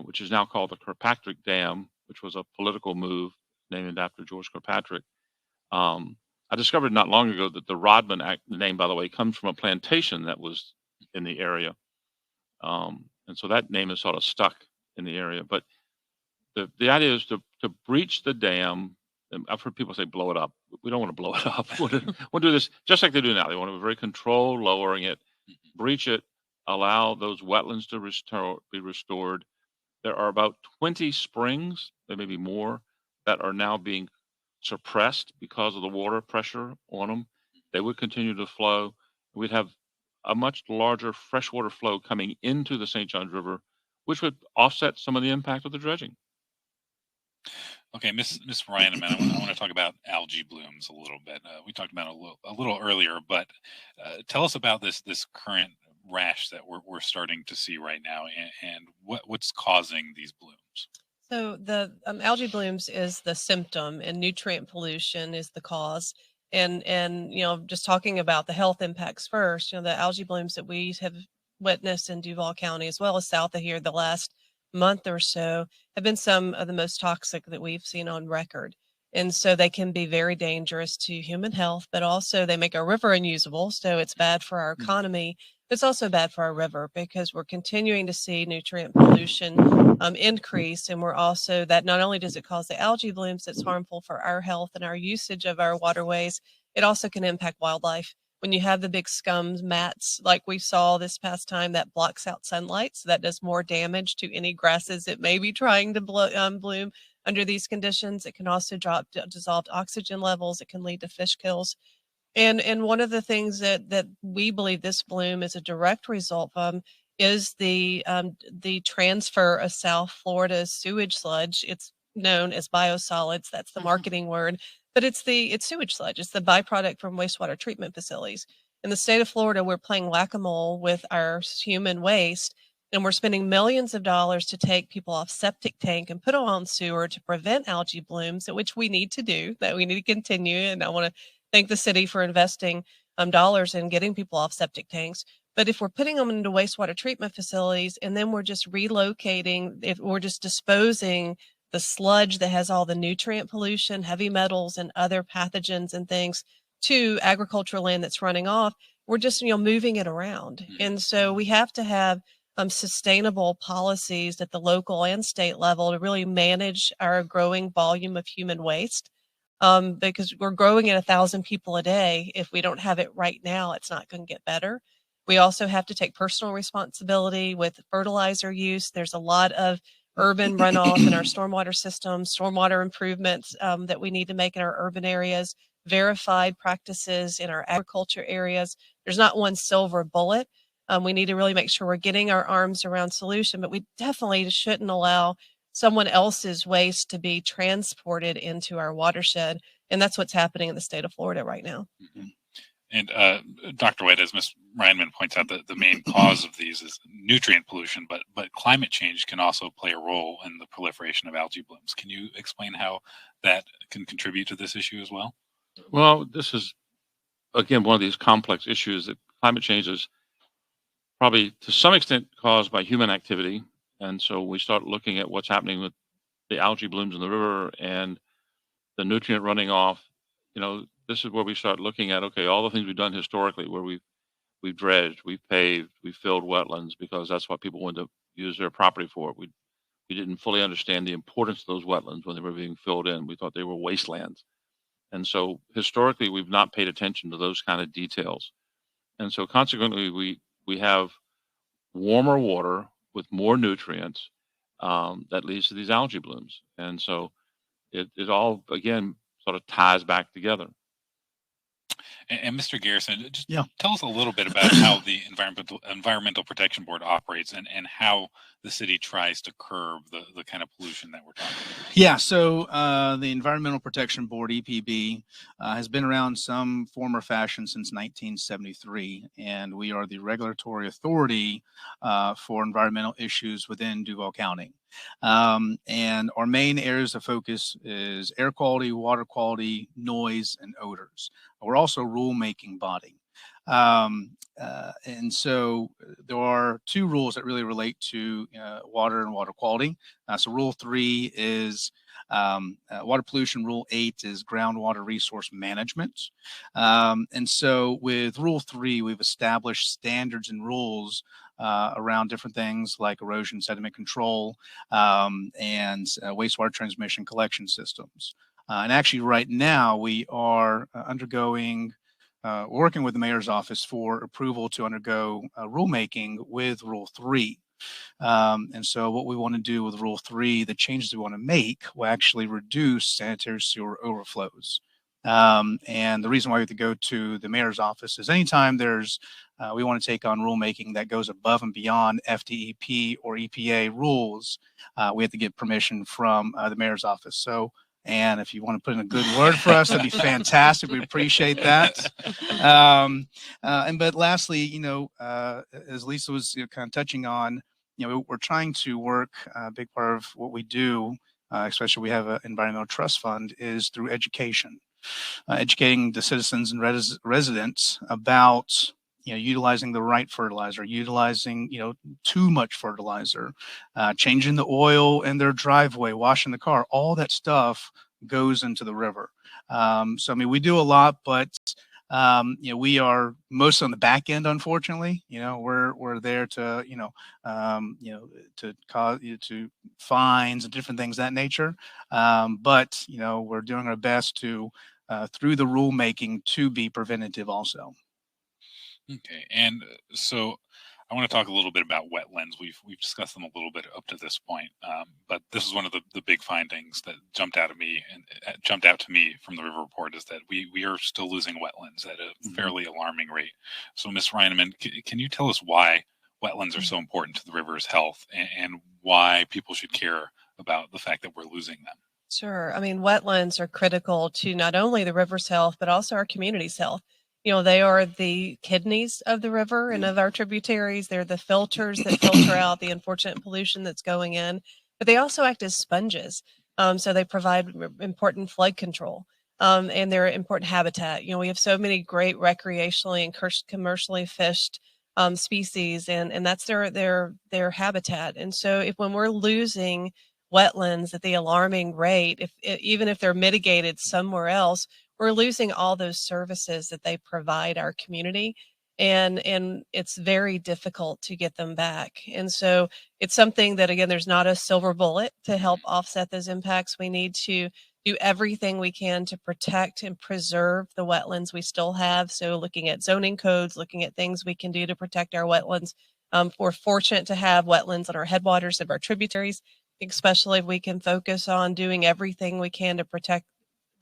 which is now called the Kirkpatrick Dam, which was a political move named after George Kirkpatrick. I discovered not long ago that the Rodman Act, the name, by the way, comes from a plantation that was in the area. And so that name is sort of stuck in the area. But the idea is to breach the dam. And I've heard people say blow it up. We don't want to blow it up. We'll do this just like they do now. They want to be very controlled, lowering it, breach it, allow those wetlands to be restored. There are about 20 springs, there may be more, that are now being suppressed because of the water pressure on them. They would continue to flow. We'd have a much larger freshwater flow coming into the St. Johns River, which would offset some of the impact of the dredging. Okay, Miss Ryan, I want to talk about algae blooms a little bit. We talked about it a little earlier, but tell us about this current rash that we're starting to see right now, and what's causing these blooms. So the algae blooms is the symptom, and nutrient pollution is the cause. And just talking about the health impacts first, the algae blooms that we have witnessed in Duval County, as well as south of here, the last month or so, have been some of the most toxic that we've seen on record. And so they can be very dangerous to human health, but also they make our river unusable. So it's bad for our economy. It's also bad for our river because we're continuing to see nutrient pollution increase. And we're also, that not only does it cause the algae blooms that's harmful for our health and our usage of our waterways, it also can impact wildlife. When you have the big scum mats like we saw this past time, that blocks out sunlight, so that does more damage to any grasses that may be trying to bloom under these conditions. It can also drop dissolved oxygen levels. It can lead to fish kills. And one of the things that we believe this bloom is a direct result from is the transfer of South Florida's sewage sludge. It's known as biosolids. That's the marketing word. But it's sewage sludge. It's the byproduct from wastewater treatment facilities. In the state of Florida, we're playing whack-a-mole with our human waste, and we're spending millions of dollars to take people off septic tank and put them on sewer to prevent algae blooms, which we need to do, that we need to continue. And I want to thank the city for investing dollars in getting people off septic tanks. But if we're putting them into wastewater treatment facilities and then we're just relocating, if we're just disposing the sludge that has all the nutrient pollution, heavy metals, and other pathogens and things to agricultural land that's running off, we're just, moving it around. And so we have to have sustainable policies at the local and state level to really manage our growing volume of human waste. Because we're growing at 1,000 people a day. If we don't have it right now, it's not going to get better. We also have to take personal responsibility with fertilizer use. There's a lot of urban runoff in our stormwater systems, stormwater improvements that we need to make in our urban areas, verified practices in our agriculture areas. There's not one silver bullet. We need to really make sure we're getting our arms around solution, but we definitely shouldn't allow someone else's waste to be transported into our watershed. And that's what's happening in the state of Florida right now. Mm-hmm. And Dr. White, as Ms. Ryanman points out, the main cause of these is nutrient pollution, but climate change can also play a role in the proliferation of algae blooms. Can you explain how that can contribute to this issue as well? Well, this is, again, one of these complex issues that climate change is probably to some extent caused by human activity. And so we start looking at what's happening with the algae blooms in the river and the nutrient running off. This is where we start looking at, okay, all the things we've done historically, where we've dredged, we've paved, we've filled wetlands because that's what people wanted to use their property for. We didn't fully understand the importance of those wetlands when they were being filled in. We thought they were wastelands. And so historically, we've not paid attention to those kind of details. And so consequently, we have warmer water with more nutrients that leads to these algae blooms. And so it all, again, sort of ties back together. And Mr. Garrison, just Yeah. tell us a little bit about how the Environmental Protection Board operates and how the city tries to curb the kind of pollution that we're talking about. Yeah, so the Environmental Protection Board, EPB, has been around some form or fashion since 1973, and we are the regulatory authority for environmental issues within Duval County. And our main areas of focus is air quality, water quality, noise, and odors. We're also a rulemaking body. And so there are two rules that really relate to water and water quality. So Rule 3 is water pollution. Rule 8 is groundwater resource management. And so with Rule 3, we've established standards and rules around different things like erosion sediment control and wastewater transmission collection systems. And actually right now we are undergoing working with the mayor's office for approval to undergo rulemaking with Rule 3. And so what we want to do with Rule 3, the changes we want to make will actually reduce sanitary sewer overflows. And the reason why we have to go to the mayor's office is anytime we want to take on rulemaking that goes above and beyond FDEP or EPA rules, we have to get permission from the mayor's office. So, and if you want to put in a good word for us, that'd be fantastic. We appreciate that. But lastly, as Lisa was kind of touching on, we're trying to work. A big part of what we do, especially we have an environmental trust fund, is through education, educating the citizens and residents about utilizing the right fertilizer, utilizing too much fertilizer, changing the oil in their driveway, washing the car. All that stuff goes into the river. So I mean, we do a lot, but we are most on the back end. Unfortunately, we're there to to cause to fines and different things of that nature. But we're doing our best to through the rulemaking to be preventative also. Okay, and so I want to talk a little bit about wetlands. We've discussed them a little bit up to this point, but this is one of the big findings that jumped out to me from the river report is that we are still losing wetlands at a fairly alarming rate. So, Ms. Reineman, can you tell us why wetlands are so important to the river's health and why people should care about the fact that we're losing them? Sure. I mean, wetlands are critical to not only the river's health, but also our community's health. They are the kidneys of the river and of our tributaries. They're the filters that filter out the unfortunate pollution that's going in, but they also act as sponges. So they provide important flood control, and they're important habitat. We have so many great recreationally and commercially fished species, and that's their habitat. And so when we're losing wetlands at the alarming rate, even if they're mitigated somewhere else, we're losing all those services that they provide our community, and it's very difficult to get them back. And so it's something that, again, there's not a silver bullet to help offset those impacts. We need to do everything we can to protect and preserve the wetlands we still have. So looking at zoning codes, looking at things we can do to protect our wetlands. We're fortunate to have wetlands on our headwaters of our tributaries, especially if we can focus on doing everything we can to protect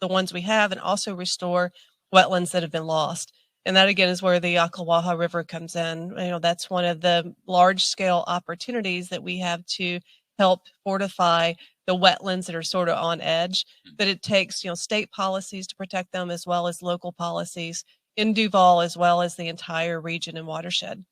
the ones we have and also restore wetlands that have been lost. And that, again, is where the Ocklawaha River comes in. That's one of the large scale opportunities that we have to help fortify the wetlands that are sort of on edge. But it takes, state policies to protect them, as well as local policies in Duval, as well as the entire region and watershed.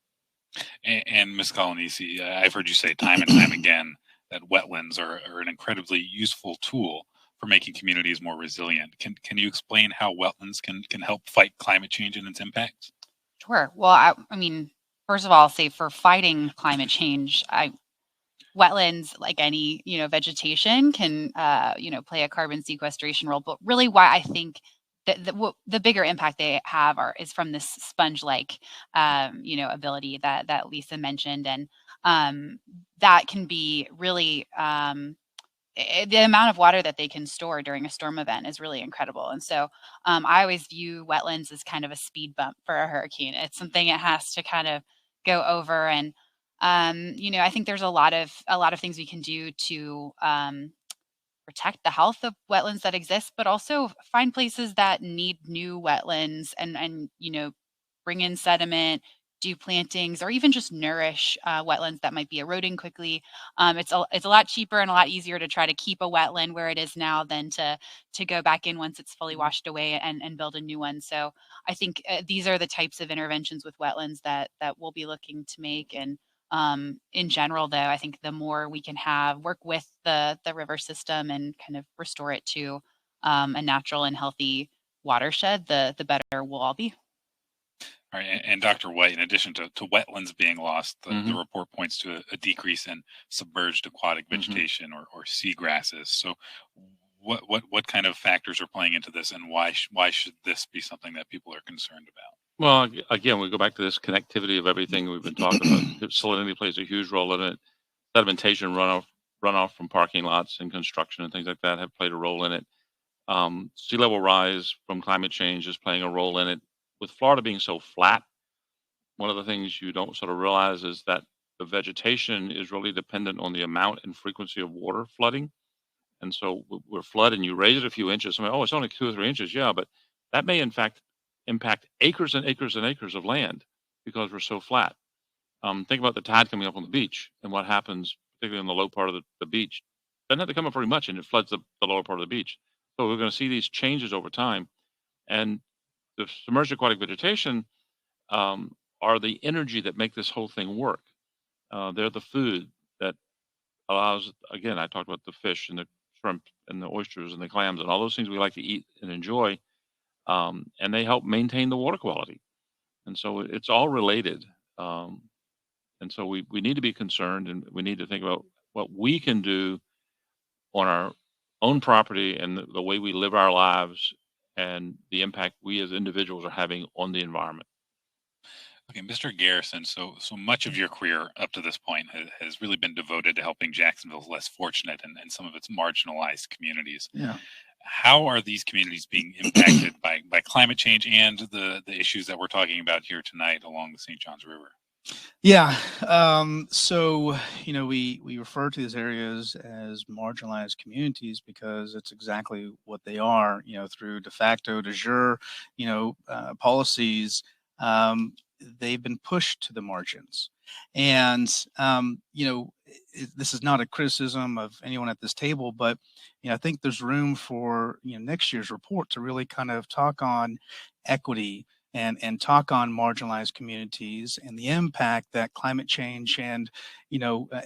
And Ms. Colonisi, I've heard you say time and time again that wetlands are an incredibly useful tool for making communities more resilient. Can you explain how wetlands can help fight climate change and its impacts? Sure. Well, I mean, first of all, I'll say for fighting climate change, wetlands, like any, vegetation, can, play a carbon sequestration role. But really, why I think that the bigger impact they have is from this sponge-like, ability that Lisa mentioned, and that can be really. The amount of water that they can store during a storm event is really incredible. And so I always view wetlands as kind of a speed bump for a hurricane. It's something it has to kind of go over. And I think there's a lot of things we can do to protect the health of wetlands that exist, but also find places that need new wetlands, and bring in sediment, do plantings, or even just nourish wetlands that might be eroding quickly. It's a lot cheaper and a lot easier to try to keep a wetland where it is now than to go back in once it's fully washed away and build a new one. So I think these are the types of interventions with wetlands that we'll be looking to make. And in general, though, I think the more we can work with the river system and kind of restore it to a natural and healthy watershed, the better we'll all be. All right, and Dr. White, in addition to wetlands being lost, the report points to a decrease in submerged aquatic vegetation or seagrasses. So, what kind of factors are playing into this, and why should this be something that people are concerned about? Well, again, we go back to this connectivity of everything we've been talking about. Salinity plays a huge role in it. Sedimentation, runoff from parking lots and construction and things like that have played a role in it. Sea level rise from climate change is playing a role in it. With Florida being so flat, one of the things you don't sort of realize is that the vegetation is really dependent on the amount and frequency of water flooding. And so we're flooding, you raise it a few inches. I mean, it's only 2 or 3 inches. Yeah, but that may in fact impact acres and acres and acres of land because we're so flat. Think about the tide coming up on the beach and what happens, particularly on the low part of the beach. Doesn't have to come up very much and it floods the lower part of the beach. So we're going to see these changes over time. And the submerged aquatic vegetation are the energy that make this whole thing work. They're the food that allows, again, I talked about the fish and the shrimp and the oysters and the clams and all those things we like to eat and enjoy. And they help maintain the water quality. And so it's all related. And so we need to be concerned, and we need to think about what we can do on our own property and the way we live our lives and the impact we as individuals are having on the environment. Okay, Mr. Garrison, so much of your career up to this point has really been devoted to helping Jacksonville's less fortunate and some of its marginalized communities. Yeah. How are these communities being impacted by climate change and the issues that we're talking about here tonight along the St. Johns River? Yeah. So, we refer to these areas as marginalized communities because it's exactly what they are, through de facto, de jure, policies. They've been pushed to the margins. And, this is not a criticism of anyone at this table, but, I think there's room for, next year's report to really kind of talk on equity and talk on marginalized communities and the impact that climate change and,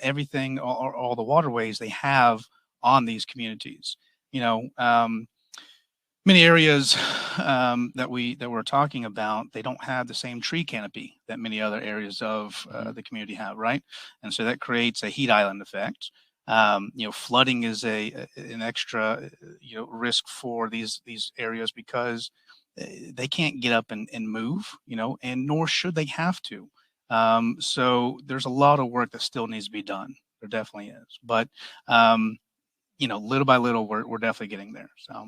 everything, all the waterways they have on these communities. Many areas that we're talking about, they don't have the same tree canopy that many other areas of the community have, right? And so that creates a heat island effect. Flooding is an extra risk for these areas because they can't get up and move, and nor should they have to. So there's a lot of work that still needs to be done. There definitely is, but little by little, we're definitely getting there. So.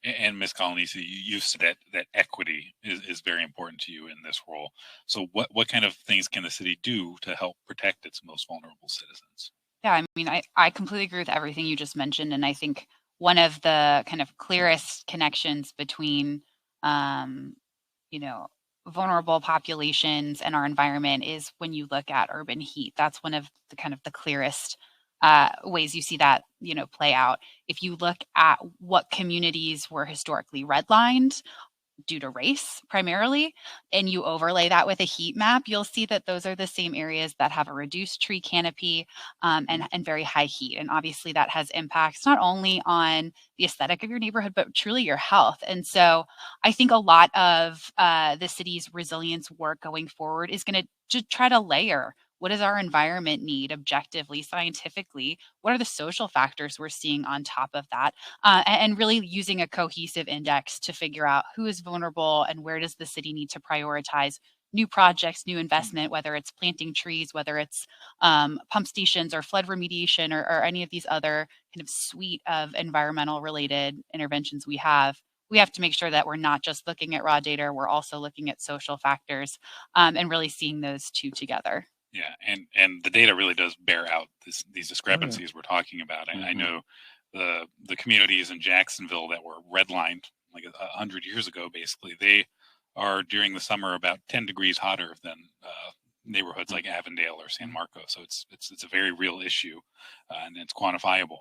And Ms. Colonisi, you said that equity is very important to you in this role. So what kind of things can the city do to help protect its most vulnerable citizens? Yeah, I mean, I completely agree with everything you just mentioned. And I think one of the kind of clearest connections between, vulnerable populations and our environment is when you look at urban heat. That's one of the kind of the clearest ways you see that, play out. If you look at what communities were historically redlined, due to race primarily, and you overlay that with a heat map, you'll see that those are the same areas that have a reduced tree canopy and very high heat. And obviously that has impacts not only on the aesthetic of your neighborhood, but truly your health. And so I think a lot of the city's resilience work going forward is going to try to layer, what does our environment need objectively, scientifically? What are the social factors we're seeing on top of that? And really using a cohesive index to figure out who is vulnerable and where does the city need to prioritize new projects, new investment, whether it's planting trees, whether it's pump stations or flood remediation or any of these other kind of suite of environmental related interventions we have. We have to make sure that we're not just looking at raw data, we're also looking at social factors and really seeing those two together. Yeah, and the data really does bear out these discrepancies we're talking about. I know the communities in Jacksonville that were redlined like 100 years ago, basically, they are during the summer about 10 degrees hotter than neighborhoods like Avondale or San Marcos. So it's a very real issue, and it's quantifiable.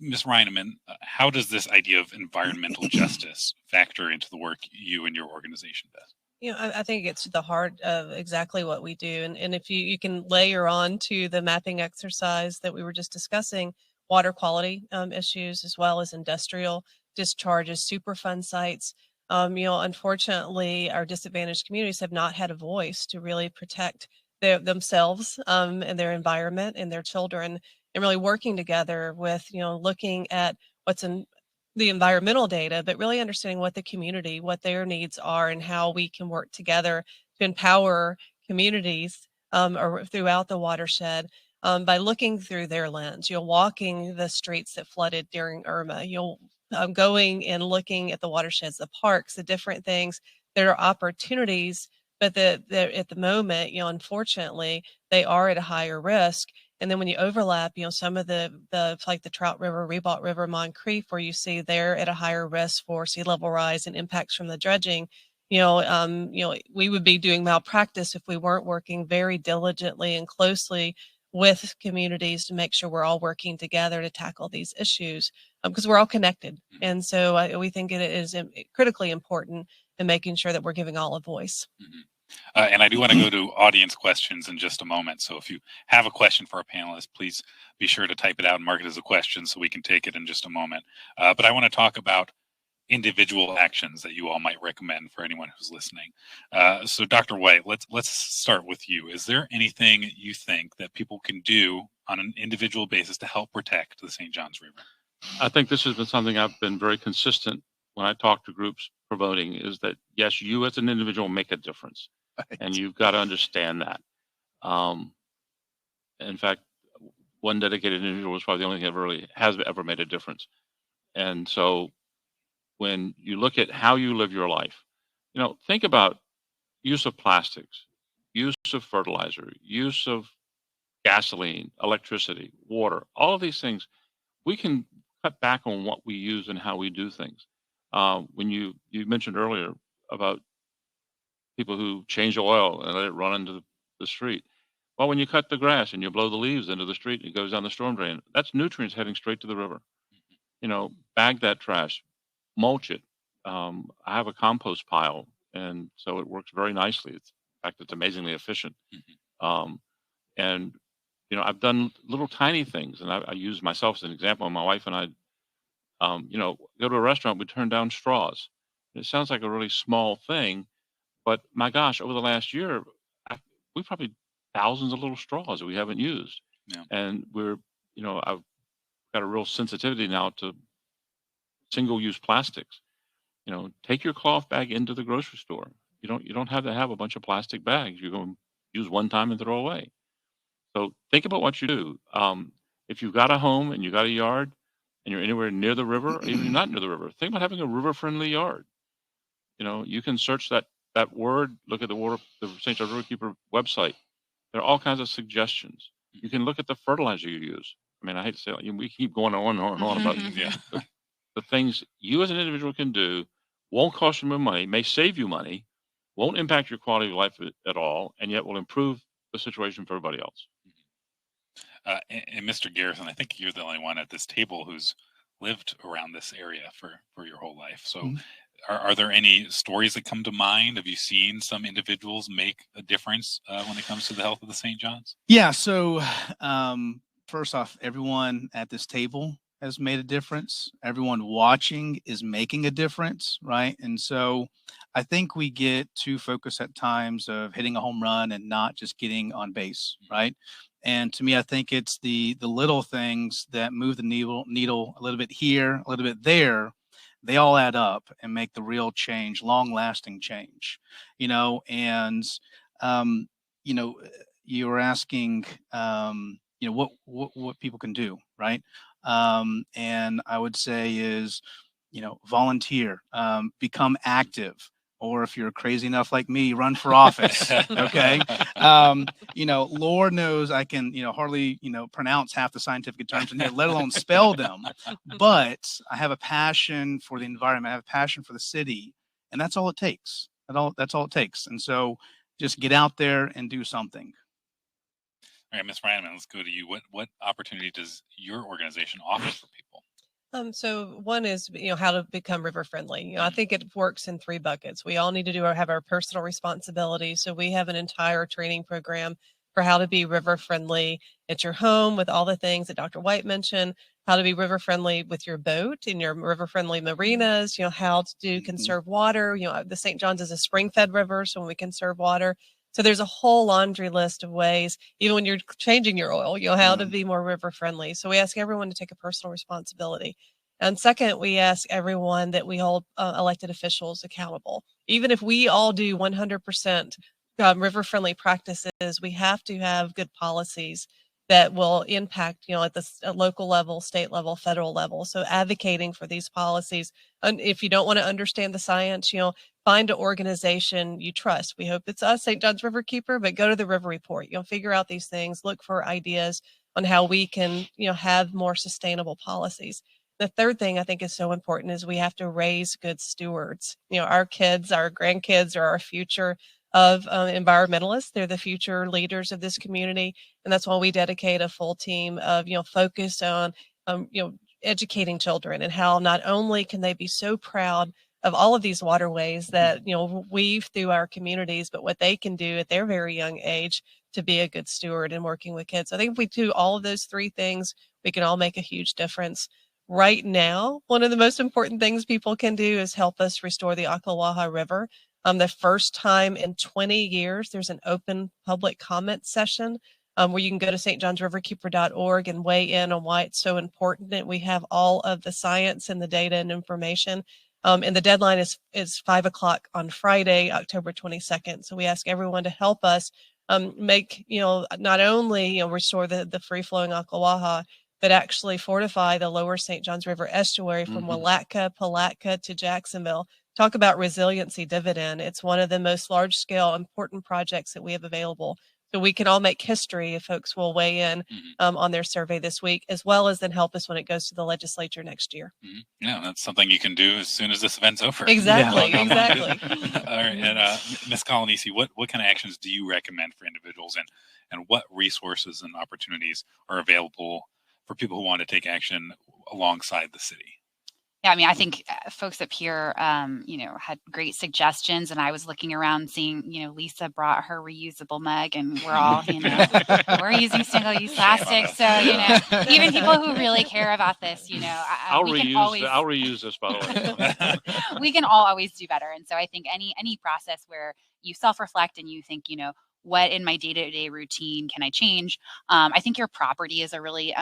Ms. Reineman, how does this idea of environmental justice factor into the work you and your organization does? I think it's the heart of exactly what we do. And if you can layer on to the mapping exercise that we were just discussing, water quality issues, as well as industrial discharges, Superfund sites. Unfortunately, our disadvantaged communities have not had a voice to really protect themselves and their environment and their children, and really working together with, looking at what's in the environmental data, but really understanding what the community, what their needs are, and how we can work together to empower communities or throughout the watershed by looking through their lens. Walking the streets that flooded during Irma, going and looking at the watersheds, the parks, the different things. There are opportunities, but at the moment, unfortunately, they are at a higher risk. And then when you overlap, some of the like the Trout River, Ribault River, Moncrief, where you see they're at a higher risk for sea level rise and impacts from the dredging, we would be doing malpractice if we weren't working very diligently and closely with communities to make sure we're all working together to tackle these issues because we're all connected. And so we think it is critically important in making sure that we're giving all a voice. And I do want to go to audience questions in just a moment. So if you have a question for our panelists, please be sure to type it out and mark it as a question so we can take it in just a moment. But I want to talk about individual actions that you all might recommend for anyone who's listening. So Dr. White, let's start with you. Is there anything you think that people can do on an individual basis to help protect the St. Johns River? I think this has been something I've been very consistent when I talk to groups promoting, is that yes, you as an individual make a difference, and you've got to understand that. In fact, one dedicated individual is probably the only thing that really has ever made a difference. And so when you look at how you live your life, think about use of plastics, use of fertilizer, use of gasoline, electricity, water, all of these things. We can cut back on what we use and how we do things. When you mentioned earlier about people who change oil and let it run into the street. Well, when you cut the grass and you blow the leaves into the street and it goes down the storm drain, that's nutrients heading straight to the river. Bag that trash, mulch it. I have a compost pile, and so it works very nicely. In fact, it's amazingly efficient. And I've done little tiny things, and I use myself as an example. My wife and I, go to a restaurant, we turn down straws. It sounds like a really small thing, but my gosh, over the last year, we probably thousands of little straws that we haven't used. Yeah. And I've got a real sensitivity now to single-use plastics. Take your cloth bag into the grocery store. You don't have to have a bunch of plastic bags you're going to use one time and throw away. So think about what you do. If you've got a home and you got a yard and you're anywhere near the river, or even you're not near the river, think about having a river-friendly yard. You can search that word, look at the St. Johns Riverkeeper website. There are all kinds of suggestions. You can look at the fertilizer you use. I mean, I hate to say it, we keep going on and on and on about the things you as an individual can do, won't cost you more money, may save you money, won't impact your quality of life at all, and yet will improve the situation for everybody else. And Mr. Garrison, I think you're the only one at this table who's lived around this area for your whole life. So Are there any stories that come to mind? Have you seen some individuals make a difference when it comes to the health of the St. John's? Yeah. So first off, everyone at this table has made a difference. Everyone watching is making a difference, right? And so I think we get too focused at times of hitting a home run and not just getting on base, right? And to me, I think it's the little things that move the needle a little bit here, a little bit there. They all add up and make the real change, long-lasting change, And um, you know, you were asking, what people can do, right? And I would say is, volunteer, become active, or if you're crazy enough like me, run for office. Okay. Lord knows I can, hardly, pronounce half the scientific terms in here, let alone spell them. But I have a passion for the environment. I have a passion for the city, and that's all it takes. That's all it takes. And so just get out there and do something. All right, Ms. Ryan, let's go to you. What opportunity does your organization offer for people? So one is, how to become river friendly. I think it works in 3 buckets. We all need to have our personal responsibility. So we have an entire training program for how to be river friendly at your home with all the things that Dr. White mentioned, how to be river friendly with your boat in your river friendly marinas, how to conserve water. The St. John's is a spring fed river. So when we conserve water, so there's a whole laundry list of ways, even when you're changing your oil, how to be more river friendly. So we ask everyone to take a personal responsibility. And second, we ask everyone that we hold elected officials accountable. Even if we all do 100% river friendly practices, we have to have good policies that will impact, at the local level, state level, federal level. So advocating for these policies. And if you don't want to understand the science, find an organization you trust. We hope it's us, St. John's River Keeper, but go to the River Report. Figure out these things, look for ideas on how we can, have more sustainable policies. The third thing I think is so important is we have to raise good stewards. Our kids, our grandkids are our future of environmentalists. They're the future leaders of this community. And that's why we dedicate a full team of, focus on, educating children and how not only can they be so proud of all of these waterways that, weave through our communities, but what they can do at their very young age to be a good steward and working with kids. I think if we do all of those 3 things, we can all make a huge difference. Right now, one of the most important things people can do is help us restore the Ocklawaha River. The first time in 20 years, there's an open public comment session where you can go to stjohnsriverkeeper.org and weigh in on why it's so important that we have all of the science and the data and information. And the deadline is 5 o'clock on Friday, October 22nd. So we ask everyone to help us make, not only, restore the free-flowing Ocklawaha, but actually fortify the lower St. Johns River estuary from Willatka, Palatka to Jacksonville. Talk about resiliency dividend. It's one of the most large-scale important projects that we have available. So we can all make history if folks will weigh in on their survey this week, as well as then help us when it goes to the legislature next year. Yeah, that's something you can do as soon as this event's over. Exactly, exactly. All right, and Ms. Colonisi, what kind of actions do you recommend for individuals, and what resources and opportunities are available for people who want to take action alongside the city? Yeah, I mean, I think folks up here, had great suggestions, and I was looking around seeing, Lisa brought her reusable mug, and we're all, we're using single-use plastic. So, even people who really care about this, I'll reuse this, by the way. We can all always do better. And so I think any process where you self-reflect and you think, what in my day-to-day routine can I change? I think your property is a really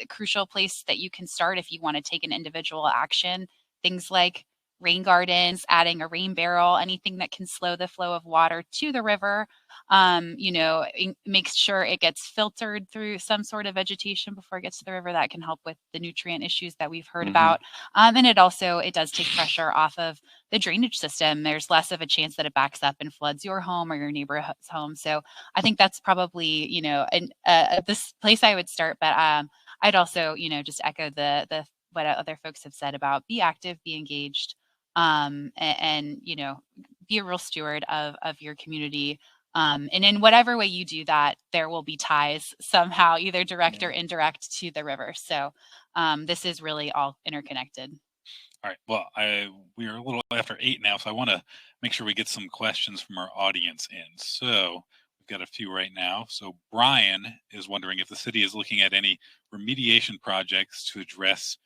crucial place that you can start if you want to take an individual action. Things like rain gardens, adding a rain barrel, anything that can slow the flow of water to the river. Makes sure it gets filtered through some sort of vegetation before it gets to the river. That can help with the nutrient issues that we've heard about. And it does take pressure off of the drainage system. There's less of a chance that it backs up and floods your home or your neighborhood's home. So I think that's probably, this place I would start. But I'd also, just echo the what other folks have said about be active, be engaged, and be a real steward of your community. And in whatever way you do that, there will be ties somehow, either direct or indirect, to the river. So this is really all interconnected. All right. Well, we are a little after 8 now, so I want to make sure we get some questions from our audience in. So we've got a few right now. So Brian is wondering if the city is looking at any remediation projects to address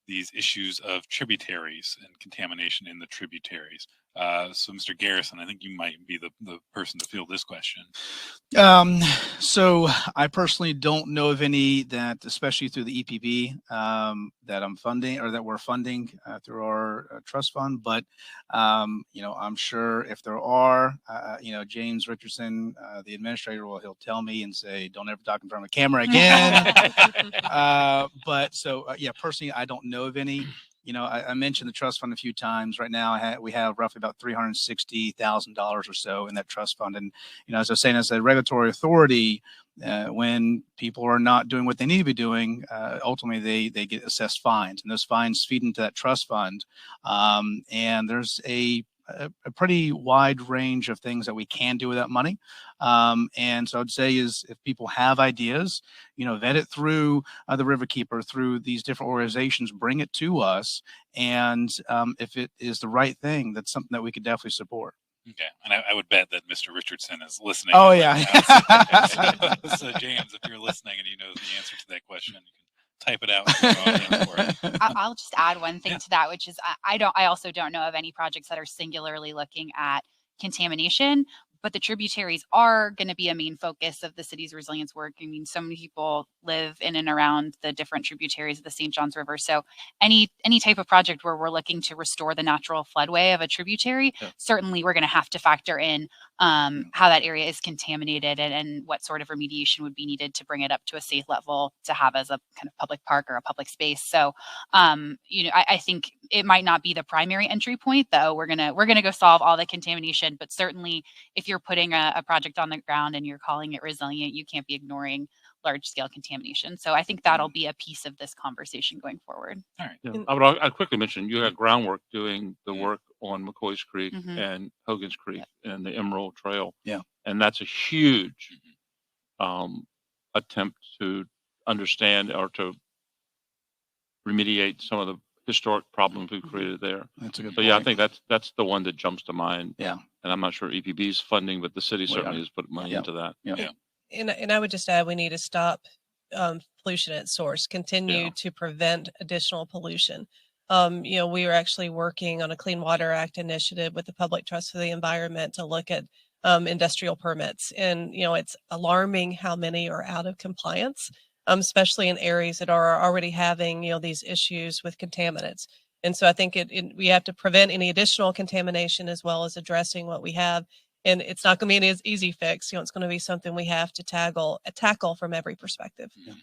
these issues of tributaries and contamination in the tributaries. So Mr. Garrison, I think you might be the person to field this question. So I personally don't know of any that, especially through the EPB, that I'm funding or that we're funding through our trust fund. But, I'm sure if there are, James Richardson, the administrator, he'll tell me and say, don't ever talk in front of a camera again. Personally, I don't know of any. I mentioned the trust fund a few times. Right now, we have roughly about $360,000 or so in that trust fund. And, as I was saying, as a regulatory authority, when people are not doing what they need to be doing, ultimately they get assessed fines, and those fines feed into that trust fund. And there's a pretty wide range of things that we can do with that money. And so I'd say is if people have ideas, vet it through the Riverkeeper, through these different organizations, bring it to us. And if it is the right thing, that's something that we could definitely support. Okay, and I would bet that Mr. Richardson is listening. Oh, yeah. So James, if you're listening and you know the answer to that question, you can type it out. I'll just add one thing to that, which is I also don't know of any projects that are singularly looking at contamination, but the tributaries are going to be a main focus of the city's resilience work. I mean, so many people live in and around the different tributaries of the St. Johns River. So any type of project where we're looking to restore the natural floodway of a tributary, certainly we're going to have to factor in how that area is contaminated and what sort of remediation would be needed to bring it up to a safe level to have as a kind of public park or a public space. So, I think it might not be the primary entry point, though. We're gonna go solve all the contamination, but certainly if you're putting a project on the ground and you're calling it resilient, you can't be ignoring large scale contamination. So I think that'll be a piece of this conversation going forward. All right. Yeah. I'd quickly mention you got groundwork doing the work on McCoy's Creek and Hogan's Creek and the Emerald Trail. Yeah. And that's a huge attempt to understand or to remediate some of the historic problems we've created there. That's a good So point. yeah, I think that's the one that jumps to mind. Yeah. And I'm not sure EPB's funding, but the city certainly has put money into that. Yeah. And I would just add, we need to stop pollution at source, continue to prevent additional pollution. We are actually working on a Clean Water Act initiative with the Public Trust for the Environment to look at industrial permits. And, it's alarming how many are out of compliance, especially in areas that are already having, these issues with contaminants. And so I think we have to prevent any additional contamination as well as addressing what we have. And it's not going to be an easy fix. It's going to be something we have to tackle from every perspective. Yeah.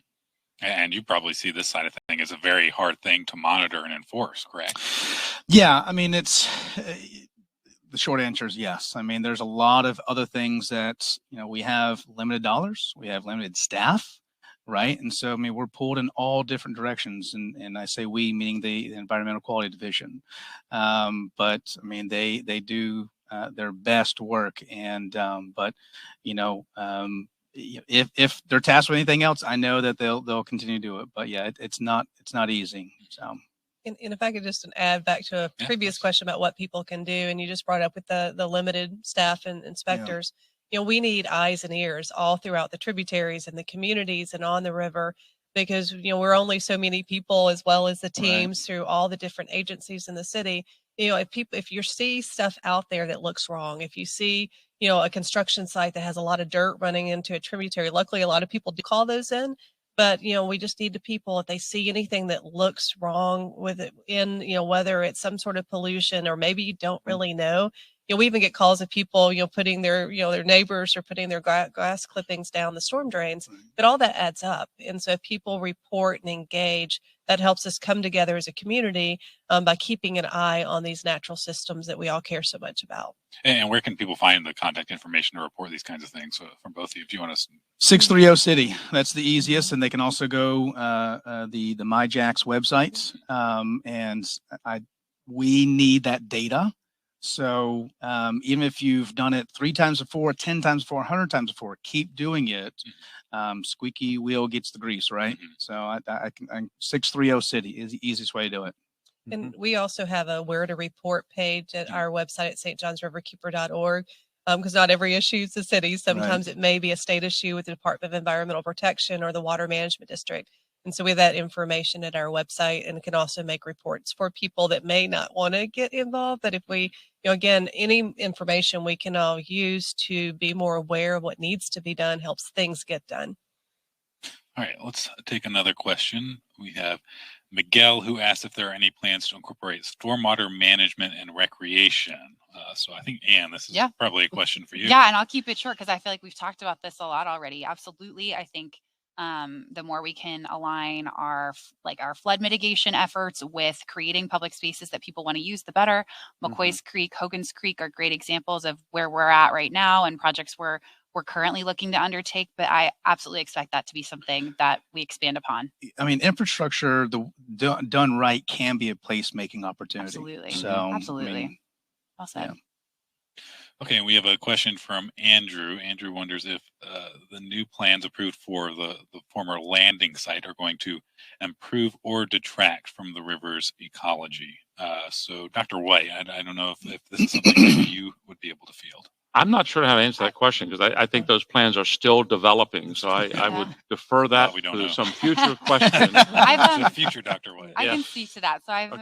And you probably see this side of thing as a very hard thing to monitor and enforce, correct? Yeah, I mean, it's the short answer is yes. I mean, there's a lot of other things that, we have limited dollars, we have limited staff, right? And so, I mean, we're pulled in all different directions. And I say we, meaning the Environmental Quality Division. But I mean, they do their best work. And, if they're tasked with anything else, I know that they'll continue to do it. But yeah, it's not easy. So. And if I could just add back to a previous question about what people can do, and you just brought up with the limited staff and inspectors, we need eyes and ears all throughout the tributaries and the communities and on the river, because, we're only so many people as well as the teams through all the different agencies in the city. If you see stuff out there that looks wrong, if you see, a construction site that has a lot of dirt running into a tributary, luckily a lot of people do call those in. But, we just need the people, if they see anything that looks wrong with it whether it's some sort of pollution or maybe you don't really know. We even get calls of people, putting their neighbors or putting their grass clippings down the storm drains, but all that adds up. And so if people report and engage, that helps us come together as a community by keeping an eye on these natural systems that we all care so much about. And where can people find the contact information to report these kinds of things? So from both of you, if you want to. 630 City, that's the easiest. And they can also go the MyJax website. We need that data. So even if you've done it 3 times before, 10 times before, 100 times before, keep doing it. Squeaky wheel gets the grease, right? So I 630 City is the easiest way to do it. And we also have a where to report page at our website at stjohnsriverkeeper.org. Because not every issue is the city. Sometimes it may be a state issue with the Department of Environmental Protection or the Water Management District. And so we have that information at our website, and can also make reports for people that may not want to get involved. But if we, again, any information we can all use to be more aware of what needs to be done helps things get done. All right, let's take another question. We have Miguel, who asked if there are any plans to incorporate stormwater management and recreation. So I think, Anne, this is probably a question for you. Yeah, and I'll keep it short because I feel like we've talked about this a lot already. Absolutely. I think the more we can align our flood mitigation efforts with creating public spaces that people want to use, the better. McCoy's Creek, Hogan's Creek are great examples of where we're at right now and projects we're currently looking to undertake, but I absolutely expect that to be something that we expand upon. I mean, infrastructure done right can be a place-making opportunity. Absolutely. So, absolutely. I mean, Well said. Yeah. Okay, we have a question from Andrew. Andrew wonders if the new plans approved for the former landing site are going to improve or detract from the river's ecology. So, Dr. White, I don't know if this is something that you would be able to field. I'm not sure how to answer that question because I think those plans are still developing. So I would defer that to some future question. I've future Dr. White. I can speak to that. So I've,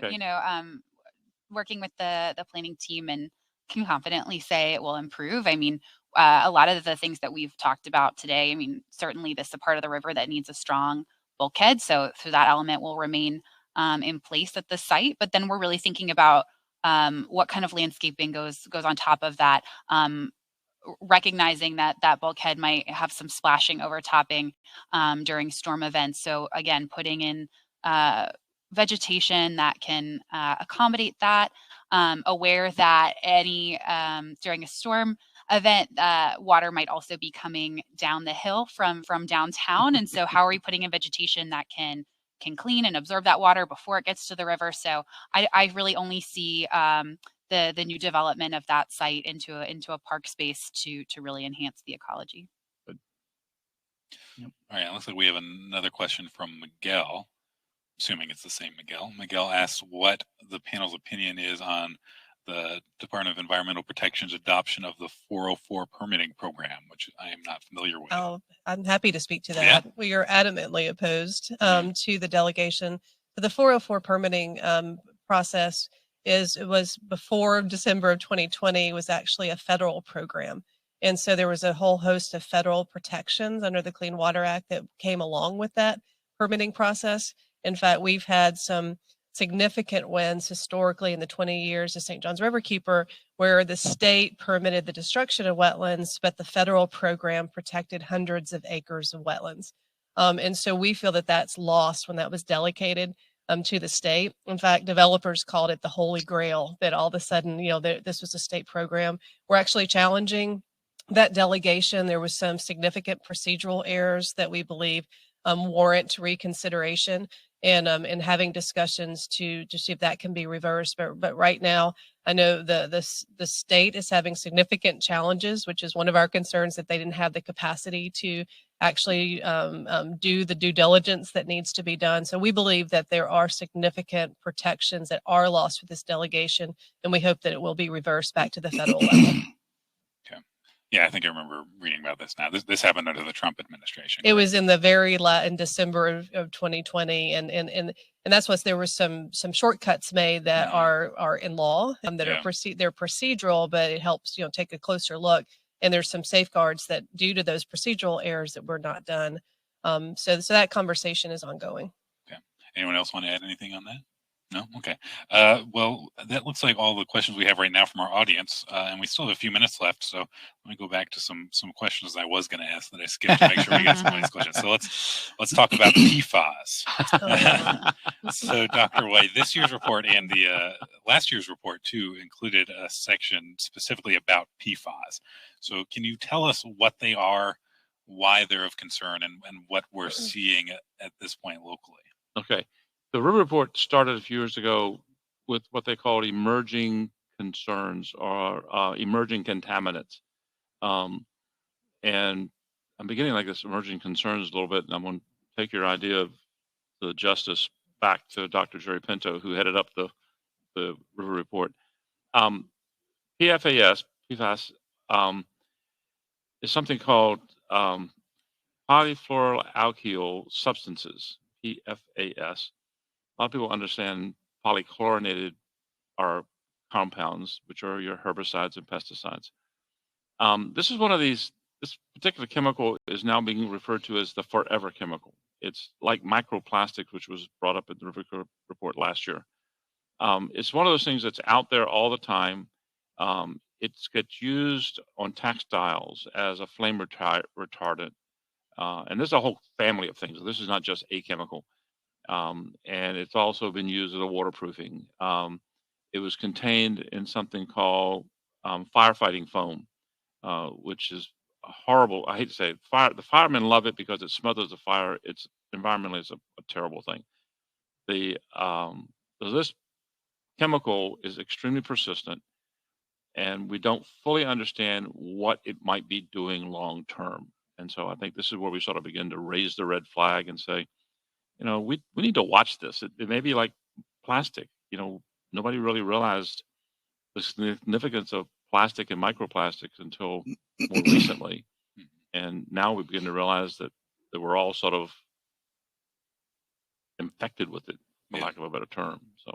working with the planning team and can confidently say it will improve. I mean, a lot of the things that we've talked about today, I mean, certainly this is a part of the river that needs a strong bulkhead. So that element will remain in place at the site. But then we're really thinking about what kind of landscaping goes on top of that, recognizing that bulkhead might have some splashing overtopping during storm events. So again, putting in vegetation that can accommodate that, aware that any during a storm event, water might also be coming down the hill from downtown. And so how are we putting in vegetation that can clean and absorb that water before it gets to the river? So I really only see the new development of that site into a park space to really enhance the ecology. Good. Yep. All right, it looks like we have another question from Miguel, assuming it's the same Miguel. Miguel asks what the panel's opinion is on the Department of Environmental Protection's adoption of the 404 permitting program, which I am not familiar with. Oh, I'm happy to speak to that. Yeah. We are adamantly opposed to the delegation. The 404 permitting process was before December of 2020, was actually a federal program. And so there was a whole host of federal protections under the Clean Water Act that came along with that permitting process. In fact, we've had some significant wins historically in the 20 years of St. John's Riverkeeper, where the state permitted the destruction of wetlands, but the federal program protected hundreds of acres of wetlands. And so we feel that that's lost when that was delegated to the state. In fact, developers called it the Holy Grail, that all of a sudden, this was a state program. We're actually challenging that delegation. There was some significant procedural errors that we believe warrant reconsideration, and having discussions to see if that can be reversed. But right now, I know the state is having significant challenges, which is one of our concerns, that they didn't have the capacity to actually do the due diligence that needs to be done. So we believe that there are significant protections that are lost with this delegation, and we hope that it will be reversed back to the federal level. Yeah, I think I remember reading about this now. This happened under the Trump administration. It was in the in December of 2020, and that's what there were some shortcuts made that are in law that are they're procedural, but it helps take a closer look. And there's some safeguards that due to those procedural errors that were not done. So that conversation is ongoing. Okay. Anyone else want to add anything on that? No? Okay. Well, that looks like all the questions we have right now from our audience, and we still have a few minutes left. So let me go back to some questions I was going to ask that I skipped to make sure we got some of these questions. So let's talk about PFAS. So, Dr. White, this year's report and the last year's report too included a section specifically about PFAS. So can you tell us what they are, why they're of concern, and what we're seeing at this point locally? Okay. The River Report started a few years ago with what they called emerging concerns or emerging contaminants. And I'm beginning like this emerging concerns a little bit, and I'm going to take your idea of the justice back to Dr. Jerry Pinto, who headed up the river report. PFAS is something called polyfluoroalkyl substances, PFAS. A lot of people understand polychlorinated are compounds, which are your herbicides and pesticides. This is one of these, this particular chemical is now being referred to as the forever chemical. It's like microplastics, which was brought up in the river report last year. It's one of those things that's out there all the time. It gets used on textiles as a flame retardant. And there's a whole family of things. This is not just a chemical. And it's also been used as a waterproofing. It was contained in something called firefighting foam, which is horrible. I hate to say it. The firemen love it because it smothers the fire. It's environmentally it's a terrible thing. This chemical is extremely persistent, and we don't fully understand what it might be doing long term. And so I think this is where we sort of begin to raise the red flag and say, we need to watch this. It may be like plastic. Nobody really realized the significance of plastic and microplastics until more recently. And now we begin to realize that we're all sort of infected with it, for lack of a better term. So.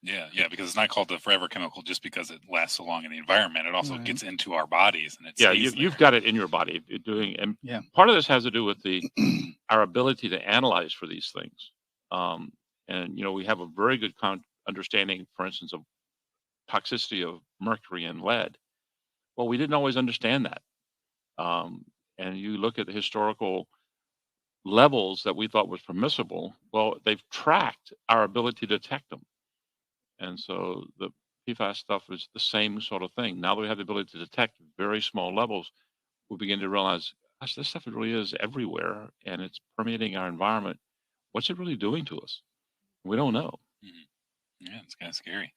Yeah, because it's not called the forever chemical just because it lasts so long in the environment. It also gets into our bodies, and you've got it in your body. Part of this has to do with our ability to analyze for these things. And we have a very good understanding, for instance, of toxicity of mercury and lead. Well, we didn't always understand that. And you look at the historical levels that we thought was permissible. Well, they've tracked our ability to detect them. And so the PFAS stuff is the same sort of thing. Now that we have the ability to detect very small levels, we begin to realize, gosh, this stuff really is everywhere, and it's permeating our environment. What's it really doing to us? We don't know. Mm-hmm. Yeah, it's kind of scary.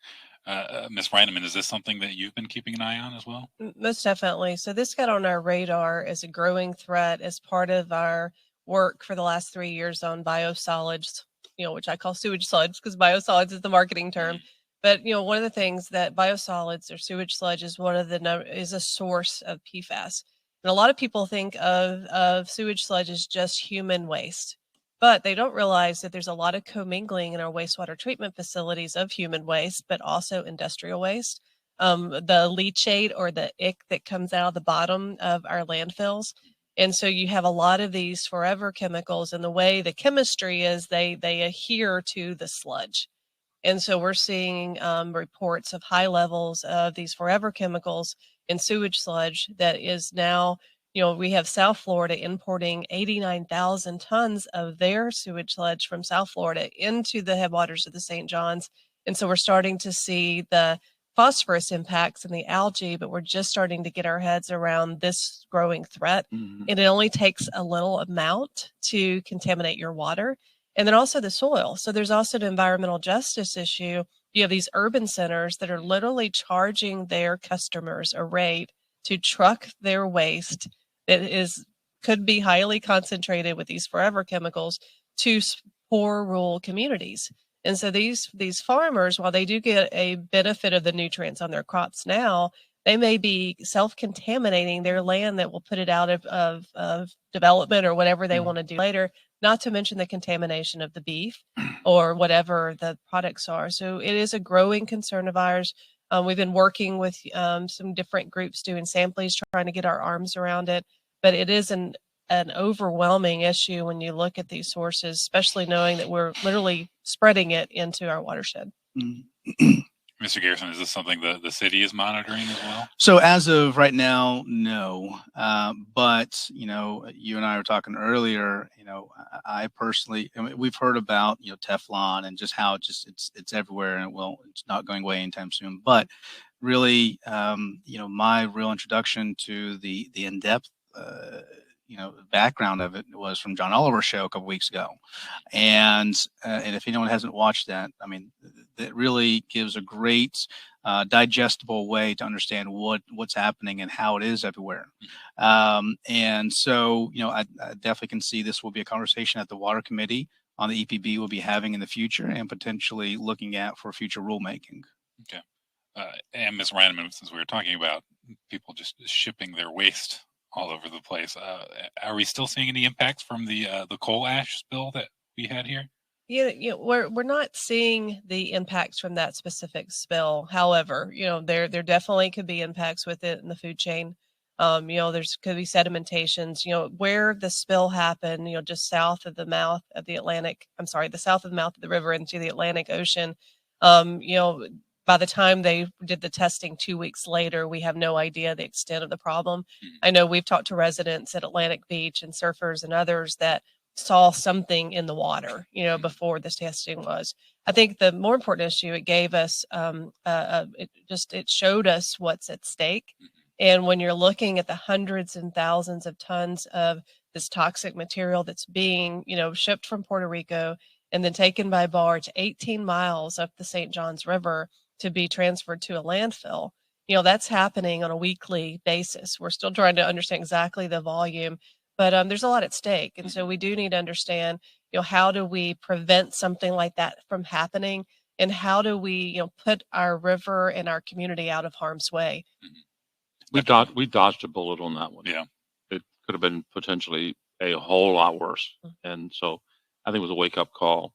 Ms. Reineman, is this something that you've been keeping an eye on as well? Most definitely. So this got on our radar as a growing threat as part of our work for the last 3 years on biosolids, which I call sewage sludge because biosolids is the marketing term. But, one of the things that biosolids or sewage sludge is is a source of PFAS. And a lot of people think of sewage sludge as just human waste, but they don't realize that there's a lot of commingling in our wastewater treatment facilities of human waste, but also industrial waste. The leachate or the ick that comes out of the bottom of our landfills. And so you have a lot of these forever chemicals, and the way the chemistry is, they adhere to the sludge. And so we're seeing reports of high levels of these forever chemicals in sewage sludge that is now, we have South Florida importing 89,000 tons of their sewage sludge from South Florida into the headwaters of the St. Johns. And so we're starting to see the phosphorus impacts and the algae, but we're just starting to get our heads around this growing threat. Mm-hmm. And it only takes a little amount to contaminate your water. And then also the soil. So there's also an environmental justice issue. You have these urban centers that are literally charging their customers a rate to truck their waste that could be highly concentrated with these forever chemicals to poor rural communities. And so these farmers, while they do get a benefit of the nutrients on their crops now, they may be self-contaminating their land that will put it out of development or whatever they want to do later, not to mention the contamination of the beef or whatever the products are. So it is a growing concern of ours. We've been working with some different groups doing samplings, trying to get our arms around it. But it is an overwhelming issue when you look at these sources, especially knowing that we're literally spreading it into our watershed. Mr. Garrison, is this something the city is monitoring as well? So as of right now, no. But, you and I were talking earlier, I personally, we've heard about, Teflon and just how it's everywhere, and it's not going away anytime soon. But really, my real introduction to the in-depth background of it was from John Oliver's show a couple weeks ago. And if anyone hasn't watched that, it really gives a great digestible way to understand what's happening and how it is everywhere. And so, I definitely can see this will be a conversation at the Water Committee on the EPB will be having in the future and potentially looking at for future rulemaking. Okay. And Ms. Reineman, since we were talking about people just shipping their waste all over the place, are we still seeing any impacts from the coal ash spill that we had here? Yeah, we're not seeing the impacts from that specific spill. However, there definitely could be impacts with it in the food chain. There's could be sedimentations. Where the spill happened, just south of the mouth of the Atlantic. I'm sorry, the south of the mouth of the river into the Atlantic Ocean. By the time they did the testing 2 weeks later, we have no idea the extent of the problem. I know we've talked to residents at Atlantic Beach and surfers and others that saw something in the water, before this testing was. I think the more important issue, it gave us, it showed us what's at stake. And when you're looking at the hundreds and thousands of tons of this toxic material that's being, shipped from Puerto Rico and then taken by barge 18 miles up the St. Johns River to be transferred to a landfill, that's happening on a weekly basis. We're still trying to understand exactly the volume, but there's a lot at stake. And so we do need to understand, how do we prevent something like that from happening? And how do we, put our river and our community out of harm's way? We dodged a bullet on that one. Yeah. It could have been potentially a whole lot worse. And so I think it was a wake up call.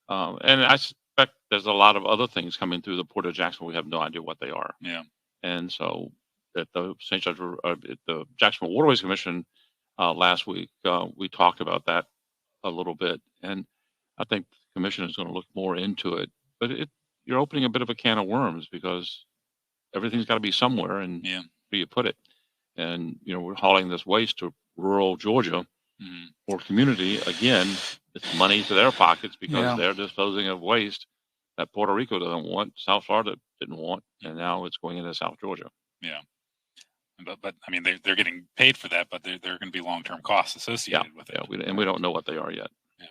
And I suspect there's a lot of other things coming through the Port of Jacksonville. We have no idea what they are. Yeah. And so at the the Jacksonville Waterways Commission last week, we talked about that a little bit. And I think the commission is going to look more into it. But you're opening a bit of a can of worms because everything's got to be somewhere, and where you put it. And, we're hauling this waste to rural Georgia or community. Again, it's money to their pockets because they're disposing of waste that Puerto Rico doesn't want, South Florida didn't want, and now it's going into South Georgia. Yeah. But I mean, they're getting paid for that, but there are going to be long-term costs associated with it. Yeah, we don't know what they are yet. Yeah.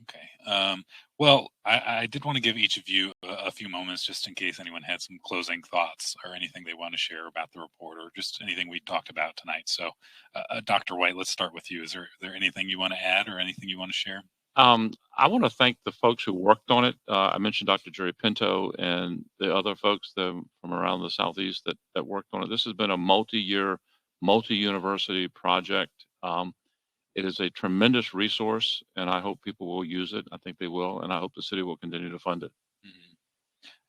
Okay. Well, I did want to give each of you a few moments just in case anyone had some closing thoughts or anything they want to share about the report or just anything we talked about tonight. So, Dr. White, let's start with you. Is there anything you want to add or anything you want to share? I want to thank the folks who worked on it. I mentioned Dr. Jerry Pinto and the other folks from around the Southeast that worked on it. This has been a multi-year, multi-university project. It is a tremendous resource, and I hope people will use it. I think they will, and I hope the city will continue to fund it.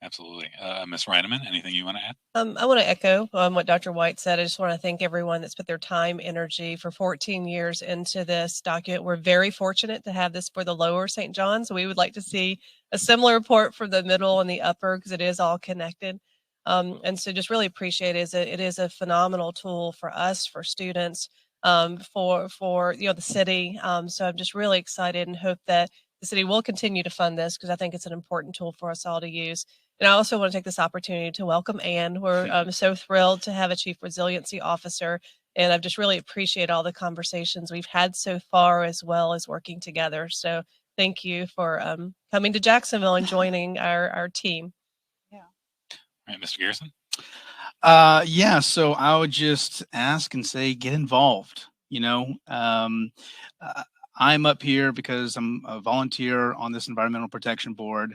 Absolutely. Ms. Reineman, anything you want to add? I want to echo what Dr. White said. I just want to thank everyone that's put their time, energy for 14 years into this document. We're very fortunate to have this for the lower St. John's. We would like to see a similar report for the middle and the upper because it is all connected. And so just really appreciate it. It is a phenomenal tool for us, for students, for the city. So I'm just really excited and hope that the city will continue to fund this because I think it's an important tool for us all to use. And I also want to take this opportunity to welcome Ann. We're so thrilled to have a Chief Resiliency Officer, and I've just really appreciate all the conversations we've had so far as well as working together. So thank you for coming to Jacksonville and joining our team. Yeah. All right, Mr. Garrison. So I would just ask and say, get involved. I'm up here because I'm a volunteer on this Environmental Protection Board.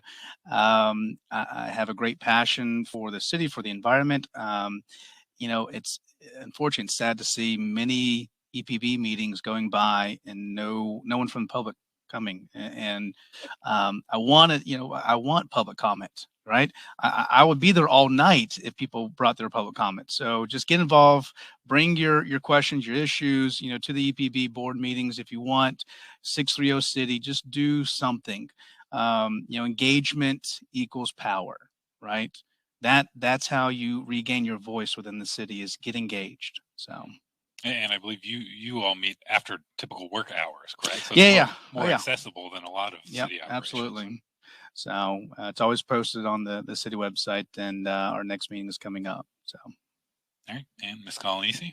I have a great passion for the city, for the environment. It's unfortunate, sad to see many EPB meetings going by and no one from the public coming. And I want public comment. Right. I would be there all night if people brought their public comment. So just get involved, bring your questions, your issues, to the EPB board meetings. If you want 630 City, just do something. Engagement equals power, right? That's how you regain your voice within the city is get engaged. So. And I believe you all meet after typical work hours, correct? So it's more accessible than a lot of city operations. Absolutely. So it's always posted on the city website, and our next meeting is coming up. So, all right, and Ms. Colonisi.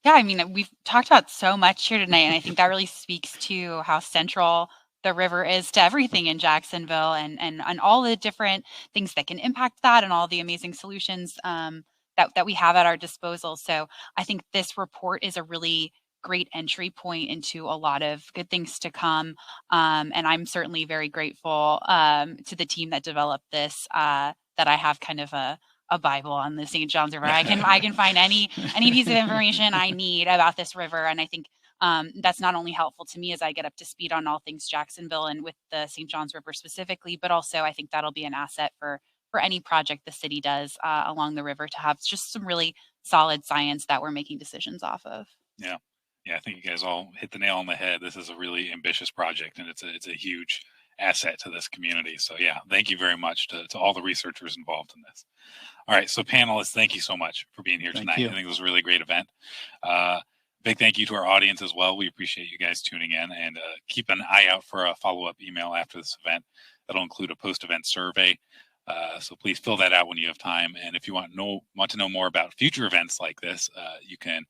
Yeah, I mean, we've talked about so much here tonight, and I think that really speaks to how central the river is to everything in Jacksonville, and all the different things that can impact that, and all the amazing solutions that we have at our disposal. So I think this report is a really great entry point into a lot of good things to come. And I'm certainly very grateful to the team that developed this, that I have kind of a Bible on the St. Johns River. I can find any piece of information I need about this river. And I think that's not only helpful to me as I get up to speed on all things Jacksonville and with the St. Johns River specifically, but also I think that'll be an asset for any project the city does along the river, to have just some really solid science that we're making decisions off of. Yeah. I think you guys all hit the nail on the head. This is a really ambitious project, and it's a huge asset to this community. So yeah, thank you very much to all the researchers involved in this. All right, so panelists, thank you so much for being here tonight. I think it was a really great event. Big thank you to our audience as well. We appreciate you guys tuning in, and keep an eye out for a follow-up email after this event. That'll include a post-event survey. So please fill that out when you have time. And if you want to know more about future events like this, you can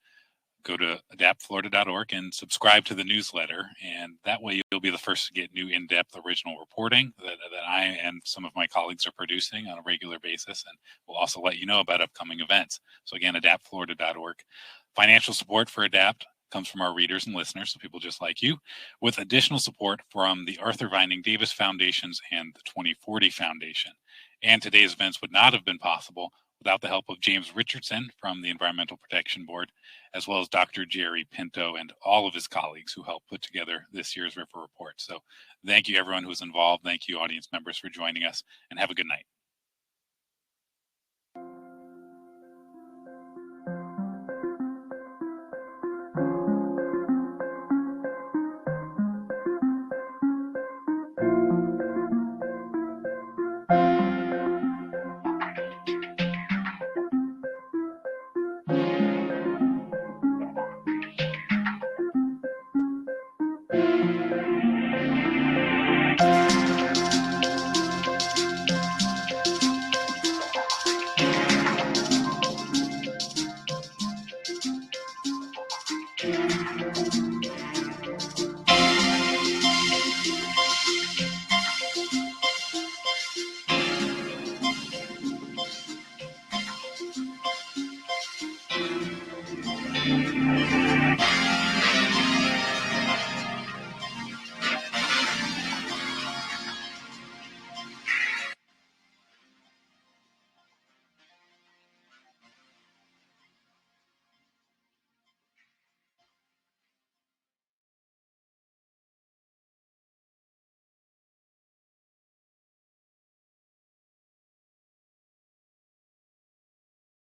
go to adaptflorida.org and subscribe to the newsletter. And that way you'll be the first to get new in-depth original reporting that I and some of my colleagues are producing on a regular basis. And we'll also let you know about upcoming events. So again, adaptflorida.org. Financial support for ADAPT comes from our readers and listeners, so people just like you, with additional support from the Arthur Vining Davis Foundations and the 2040 Foundation. And today's events would not have been possible without the help of James Richardson from the Environmental Protection Board, as well as Dr. Jerry Pinto and all of his colleagues who helped put together this year's River Report. So thank you, everyone who's involved. Thank you, audience members, for joining us, and have a good night.